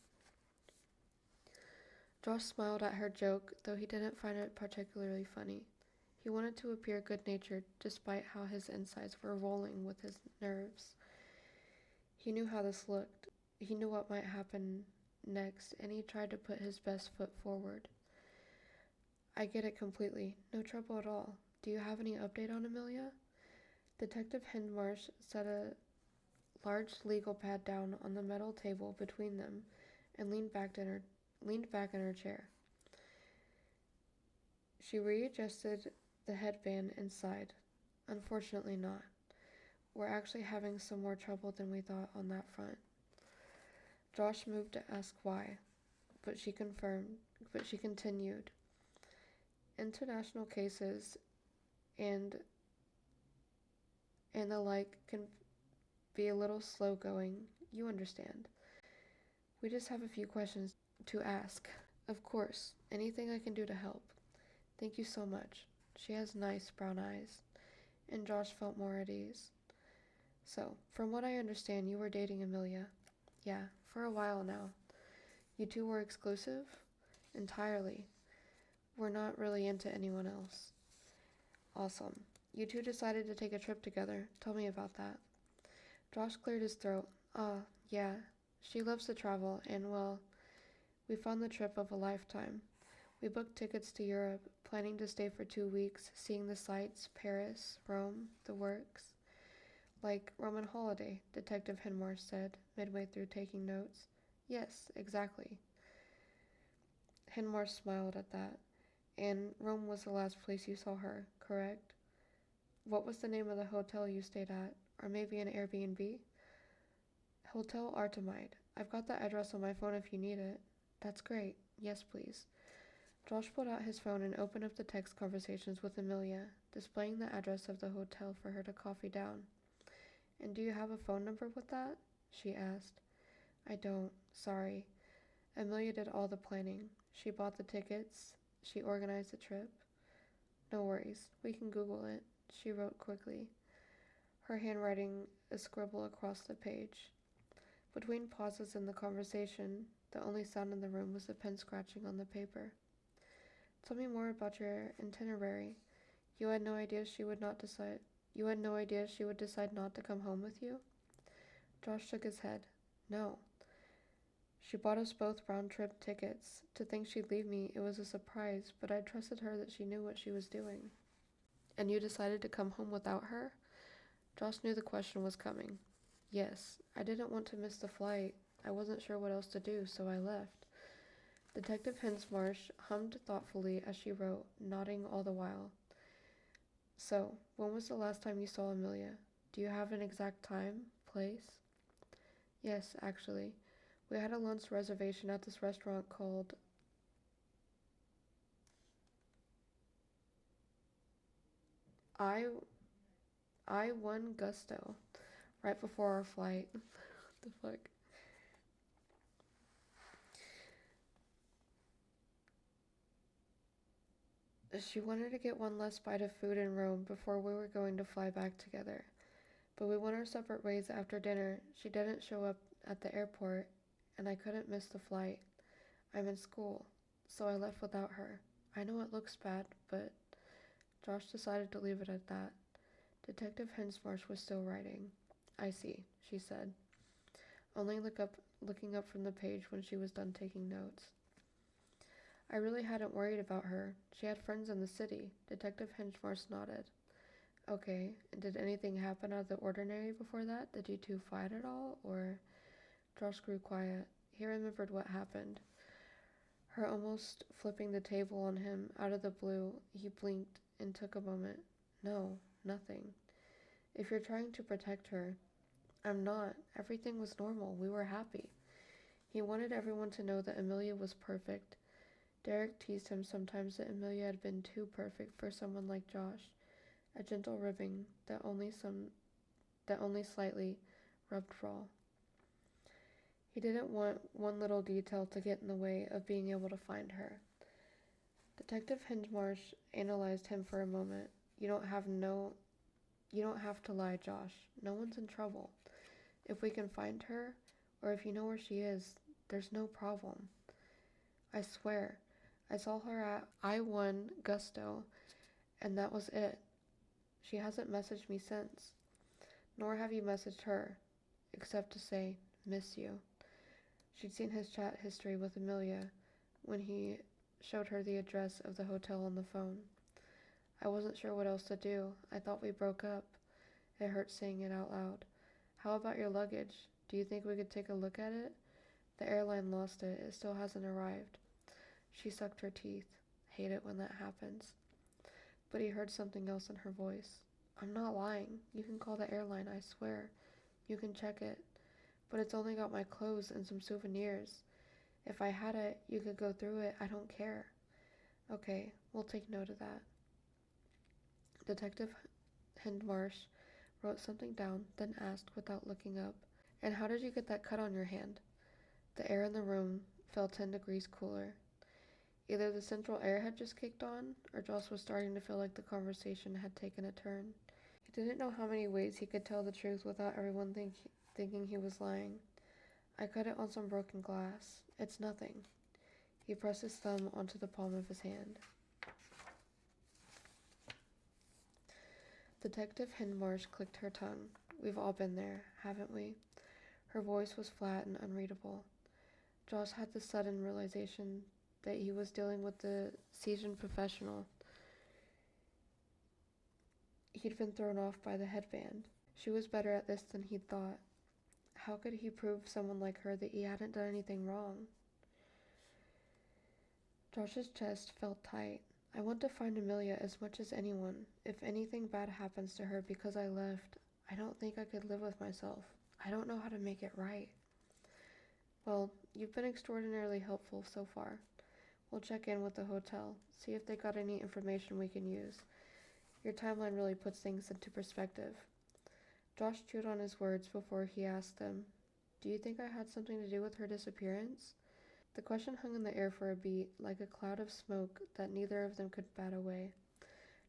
Josh smiled at her joke, though he didn't find it particularly funny. He wanted to appear good-natured, despite how his insides were rolling with his nerves. He knew how this looked. He knew what might happen next, and he tried to put his best foot forward. I get it completely. No trouble at all. Do you have any update on Amelia? Detective Hindmarsh set a large legal pad down on the metal table between them and leaned back in her chair. She readjusted the headband and sighed. Unfortunately not. We're actually having some more trouble than we thought on that front. Josh moved to ask why, but she continued. International cases and the like can be a little slow going. You understand. We just have a few questions to ask. Of course, anything I can do to help. Thank you so much. She has nice brown eyes. And Josh felt more at ease. So, from what I understand, you were dating Amelia. Yeah, for a while now. You two were exclusive? Entirely. We're not really into anyone else. Awesome. You two decided to take a trip together. Tell me about that. Josh cleared his throat. Yeah. She loves to travel, and well, we found the trip of a lifetime. We booked tickets to Europe, planning to stay for 2 weeks, seeing the sights, Paris, Rome, the works. Like Roman holiday, Detective Hindmarsh said, midway through taking notes. Yes, exactly. Hindmarsh smiled at that. And Rome was the last place you saw her, correct? What was the name of the hotel you stayed at? Or maybe an Airbnb? Hotel Artemide. I've got the address on my phone if you need it. That's great. Yes, please. Josh pulled out his phone and opened up the text conversations with Amelia, displaying the address of the hotel for her to copy down. And do you have a phone number with that? She asked. I don't. Sorry. Amelia did all the planning. She bought the tickets. She organized the trip. No worries. We can Google it, she wrote quickly, her handwriting a scribble across the page. Between pauses in the conversation, the only sound in the room was the pen scratching on the paper. Tell me more about your itinerary. You had no idea she would not decide. You had no idea she would decide not to come home with you? Josh shook his head. No. She bought us both round-trip tickets. To think she'd leave me, it was a surprise, but I trusted her that she knew what she was doing. And you decided to come home without her? Josh knew the question was coming. Yes, I didn't want to miss the flight. I wasn't sure what else to do, so I left. Detective Hinsmarsh hummed thoughtfully as she wrote, nodding all the while. So, when was the last time you saw Amelia? Do you have an exact time, place? Yes, actually. We had a lunch reservation at this restaurant called I I One Gusto right before our flight. What the fuck? She wanted to get one last bite of food in Rome before we were going to fly back together. But we went our separate ways after dinner. She didn't show up at the airport, and I couldn't miss the flight. I'm in school, so I left without her. I know it looks bad, but Josh decided to leave it at that. Detective Hensmarsh was still writing. I see, she said, only looking up from the page when she was done taking notes. I really hadn't worried about her. She had friends in the city. Detective Hensmarsh nodded. Okay, and did anything happen out of the ordinary before that? Did you two fight at all, or? Josh grew quiet. He remembered what happened. Her almost flipping the table on him out of the blue. He blinked and took a moment. No, nothing. If you're trying to protect her, I'm not. Everything was normal. We were happy. He wanted everyone to know that Amelia was perfect. Derek teased him sometimes that Amelia had been too perfect for someone like Josh. A gentle ribbing that only slightly rubbed raw. He didn't want one little detail to get in the way of being able to find her. Detective Hingemarsh analyzed him for a moment. You don't have to lie, Josh. No one's in trouble. If we can find her, or if you know where she is, there's no problem. I swear, I saw her at I-1 Gusto, and that was it. She hasn't messaged me since. Nor have you messaged her, except to say, miss you. She'd seen his chat history with Amelia when he showed her the address of the hotel on the phone. I wasn't sure what else to do. I thought we broke up. It hurt saying it out loud. How about your luggage? Do you think we could take a look at it? The airline lost it. It still hasn't arrived. She sucked her teeth. Hate it when that happens. But he heard something else in her voice. I'm not lying. You can call the airline, I swear. You can check it. But it's only got my clothes and some souvenirs. If I had it, you could go through it. I don't care. Okay, we'll take note of that. Detective Hindmarsh wrote something down, then asked without looking up, and how did you get that cut on your hand? The air in the room felt 10 degrees cooler. Either the central air had just kicked on, or Joss was starting to feel like the conversation had taken a turn. He didn't know how many ways he could tell the truth without everyone thinking he was lying. I cut it on some broken glass. It's nothing. He pressed his thumb onto the palm of his hand. Detective Hindmarsh clicked her tongue. We've all been there, haven't we? Her voice was flat and unreadable. Josh had the sudden realization that he was dealing with the seasoned professional. He'd been thrown off by the headband. She was better at this than he'd thought. How could he prove someone like her that he hadn't done anything wrong? Josh's chest felt tight. I want to find Amelia as much as anyone. If anything bad happens to her because I left, I don't think I could live with myself. I don't know how to make it right. Well, you've been extraordinarily helpful so far. We'll check in with the hotel, see if they got any information we can use. Your timeline really puts things into perspective. Josh chewed on his words before he asked them, Do you think I had something to do with her disappearance? The question hung in the air for a beat, like a cloud of smoke that neither of them could bat away.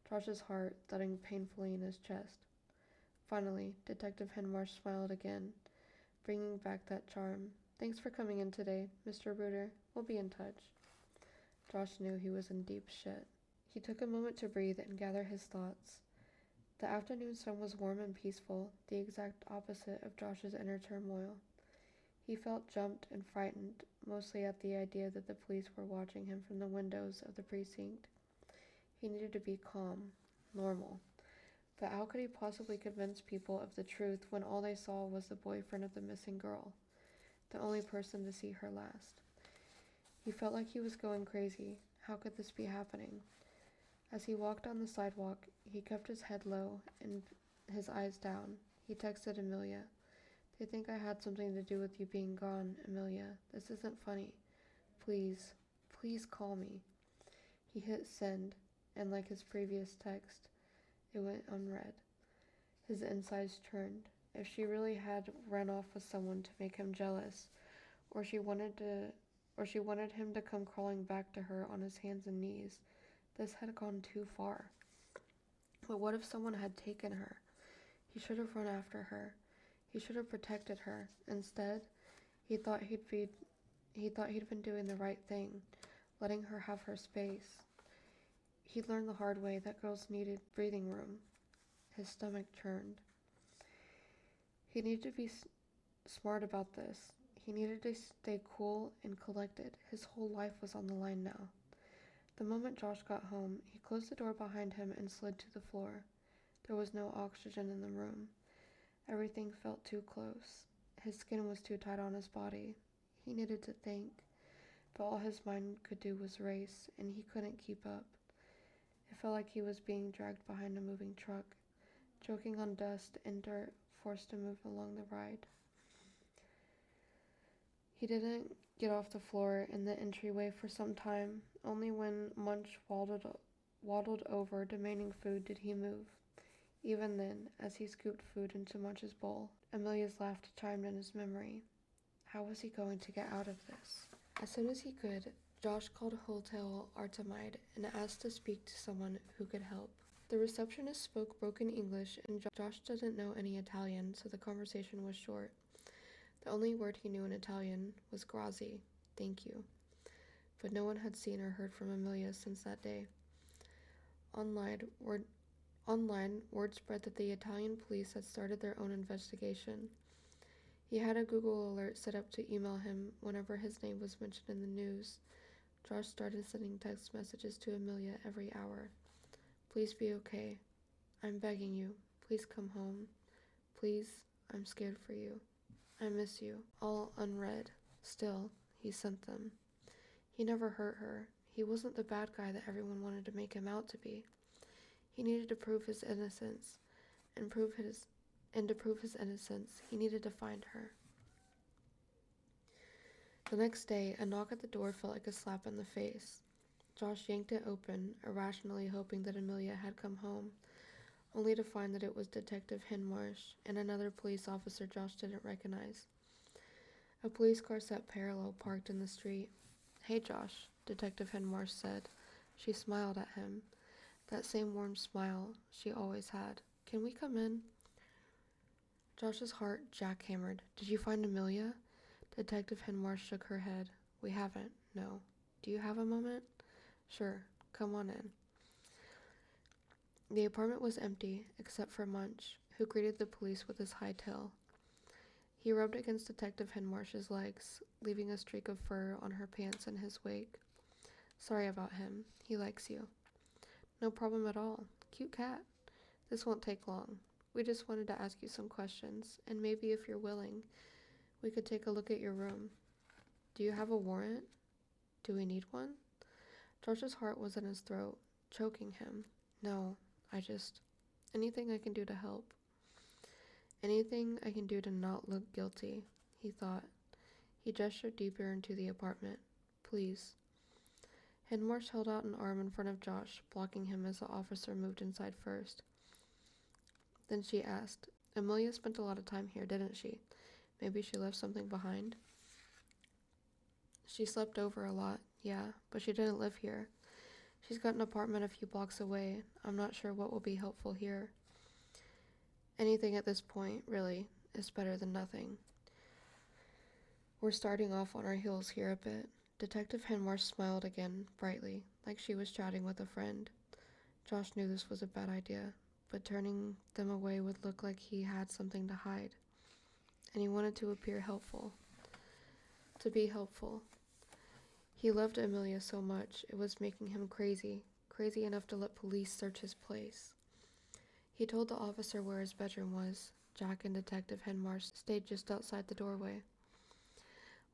Josh's heart thudding painfully in his chest. Finally, Detective Henmarsh smiled again, bringing back that charm. Thanks for coming in today, Mr. Reuter. We'll be in touch. Josh knew he was in deep shit. He took a moment to breathe and gather his thoughts. The afternoon sun was warm and peaceful, the exact opposite of Josh's inner turmoil. He felt jumped and frightened, mostly at the idea that the police were watching him from the windows of the precinct. He needed to be calm, normal. But how could he possibly convince people of the truth when all they saw was the boyfriend of the missing girl, the only person to see her last? He felt like he was going crazy. How could this be happening? As he walked on the sidewalk, he kept his head low and his eyes down. He texted Amelia. They think I had something to do with you being gone, Amelia. This isn't funny. Please, please call me. He hit send, and like his previous text, it went unread. His insides churned. If she really had run off with someone to make him jealous, or she wanted him to come crawling back to her on his hands and knees, this had gone too far. But what if someone had taken her? He should have run after her. He should have protected her. Instead, he thought he'd been doing the right thing, letting her have her space. He'd learned the hard way that girls needed breathing room. His stomach churned. He needed to be smart about this. He needed to stay cool and collected. His whole life was on the line now. The moment Josh got home, he closed the door behind him and slid to the floor. There was no oxygen in the room. Everything felt too close. His skin was too tight on his body. He needed to think, but all his mind could do was race, and he couldn't keep up. It felt like he was being dragged behind a moving truck, choking on dust and dirt, forced to move along the ride. He didn't get off the floor in the entryway for some time. Only when Munch waddled over demanding food did he move. Even then, as he scooped food into Munch's bowl, Amelia's laugh chimed in his memory. How was he going to get out of this? As soon as he could, Josh called Hotel Artemide and asked to speak to someone who could help. The receptionist spoke broken English, and Josh didn't know any Italian, so the conversation was short. The only word he knew in Italian was grazie, thank you. But no one had seen or heard from Amelia since that day. Online, word spread that the Italian police had started their own investigation. He had a Google alert set up to email him whenever his name was mentioned in the news. Josh started sending text messages to Amelia every hour. Please be okay. I'm begging you. Please come home. Please, I'm scared for you. I miss you. All unread. Still, he sent them. He never hurt her. He wasn't the bad guy that everyone wanted to make him out to be. He needed to prove his innocence, and to prove his innocence, he needed to find her. The next day, a knock at the door felt like a slap in the face. Josh yanked it open, irrationally hoping that Amelia had come home, only to find that it was Detective Hinmarsh and another police officer Josh didn't recognize. A police car sat parallel, parked in the street. Hey, Josh, Detective Hinmarsh said. She smiled at him. That same warm smile she always had. Can we come in? Josh's heart jackhammered. Did you find Amelia? Detective Hinmarsh shook her head. We haven't, no. Do you have a moment? Sure, come on in. The apartment was empty, except for Munch, who greeted the police with his high tail. He rubbed against Detective Hinmarsh's legs, leaving a streak of fur on her pants in his wake. Sorry about him. He likes you. No problem at all. Cute cat. This won't take long. We just wanted to ask you some questions, and maybe if you're willing, we could take a look at your room. Do you have a warrant? Do we need one? Josh's heart was in his throat, choking him. No, anything I can do to help. Anything I can do to not look guilty, he thought. He gestured deeper into the apartment. Please. Hinmarsh held out an arm in front of Josh, blocking him as the officer moved inside first. Then she asked, Amelia spent a lot of time here, didn't she? Maybe she left something behind? She slept over a lot, yeah, but she didn't live here. She's got an apartment a few blocks away. I'm not sure what will be helpful here. Anything at this point, really, is better than nothing. We're starting off on our heels here a bit. Detective Hinmarsh smiled again, brightly, like she was chatting with a friend. Josh knew this was a bad idea, but turning them away would look like he had something to hide, and he wanted to appear helpful. To be helpful. He loved Amelia so much, it was making him crazy enough to let police search his place. He told the officer where his bedroom was. Jack and Detective Henmarsh stayed just outside the doorway,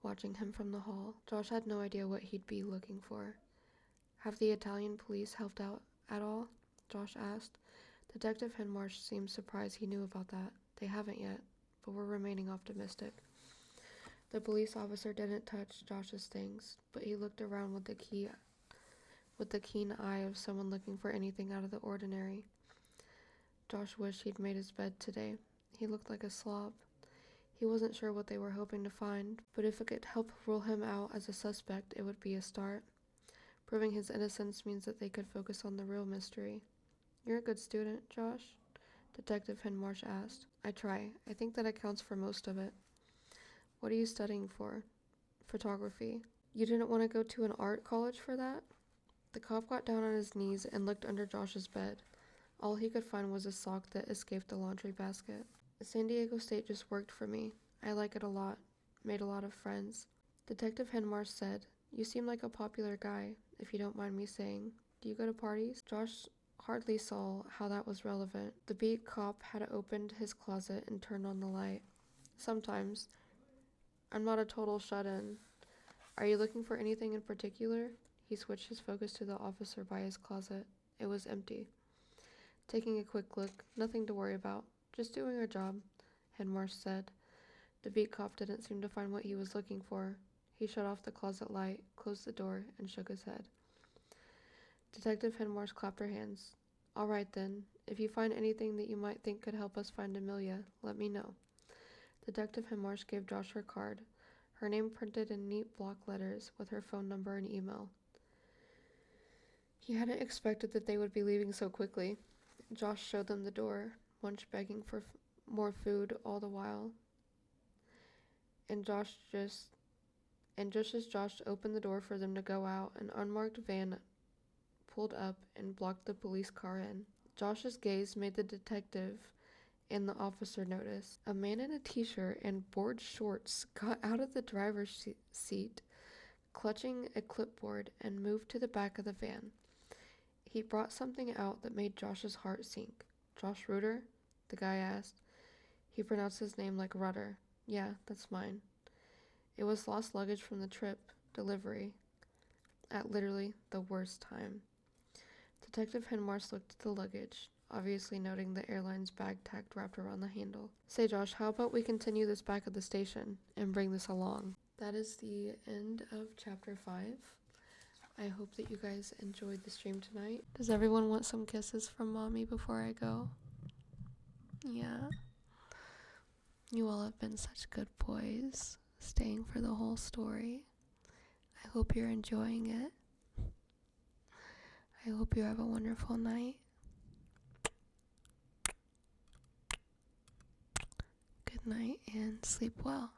watching him from the hall. Josh had no idea what he'd be looking for. Have the Italian police helped out at all? Josh asked. Detective Henmarsh seemed surprised he knew about that. They haven't yet, but we're remaining optimistic. The police officer didn't touch Josh's things, but he looked around with the keen eye of someone looking for anything out of the ordinary. Josh wished he'd made his bed today. He looked like a slob. He wasn't sure what they were hoping to find, but if it could help rule him out as a suspect, it would be a start. Proving his innocence means that they could focus on the real mystery. You're a good student, Josh? Detective Henmarsh asked. I try. I think that accounts for most of it. What are you studying for? Photography. You didn't want to go to an art college for that? The cop got down on his knees and looked under Josh's bed. All he could find was a sock that escaped the laundry basket. San Diego State just worked for me. I like it a lot. Made a lot of friends. Detective Henmarsh said, You seem like a popular guy, if you don't mind me saying. Do you go to parties? Josh hardly saw how that was relevant. The beat cop had opened his closet and turned on the light. Sometimes. I'm not a total shut-in. Are you looking for anything in particular? He switched his focus to the officer by his closet. It was empty. Taking a quick look, nothing to worry about. Just doing our job, Henmarsh said. The beat cop didn't seem to find what he was looking for. He shut off the closet light, closed the door, and shook his head. Detective Henmarsh clapped her hands. All right then, if you find anything that you might think could help us find Amelia, let me know. Detective Henmarsh gave Josh her card, her name printed in neat block letters with her phone number and email. He hadn't expected that they would be leaving so quickly. Josh showed them the door, Munch begging for more food all the while. And just as Josh opened the door for them to go out, an unmarked van pulled up and blocked the police car in. Josh's gaze made the detective and the officer notice. A man in a t-shirt and board shorts got out of the driver's seat, clutching a clipboard, and moved to the back of the van. He brought something out that made Josh's heart sink. Josh Reuter? The guy asked. He pronounced his name like Rudder. Yeah, that's mine. It was lost luggage from the trip, delivery, at literally the worst time. Detective Henmarsh looked at the luggage, obviously noting the airline's bag tag wrapped around the handle. Say, Josh, how about we continue this back at the station and bring this along? That is the end of Chapter 5. I hope that you guys enjoyed the stream tonight. Does everyone want some kisses from Mommy before I go? Yeah. You all have been such good boys, staying for the whole story. I hope you're enjoying it. I hope you have a wonderful night. Good night and sleep well.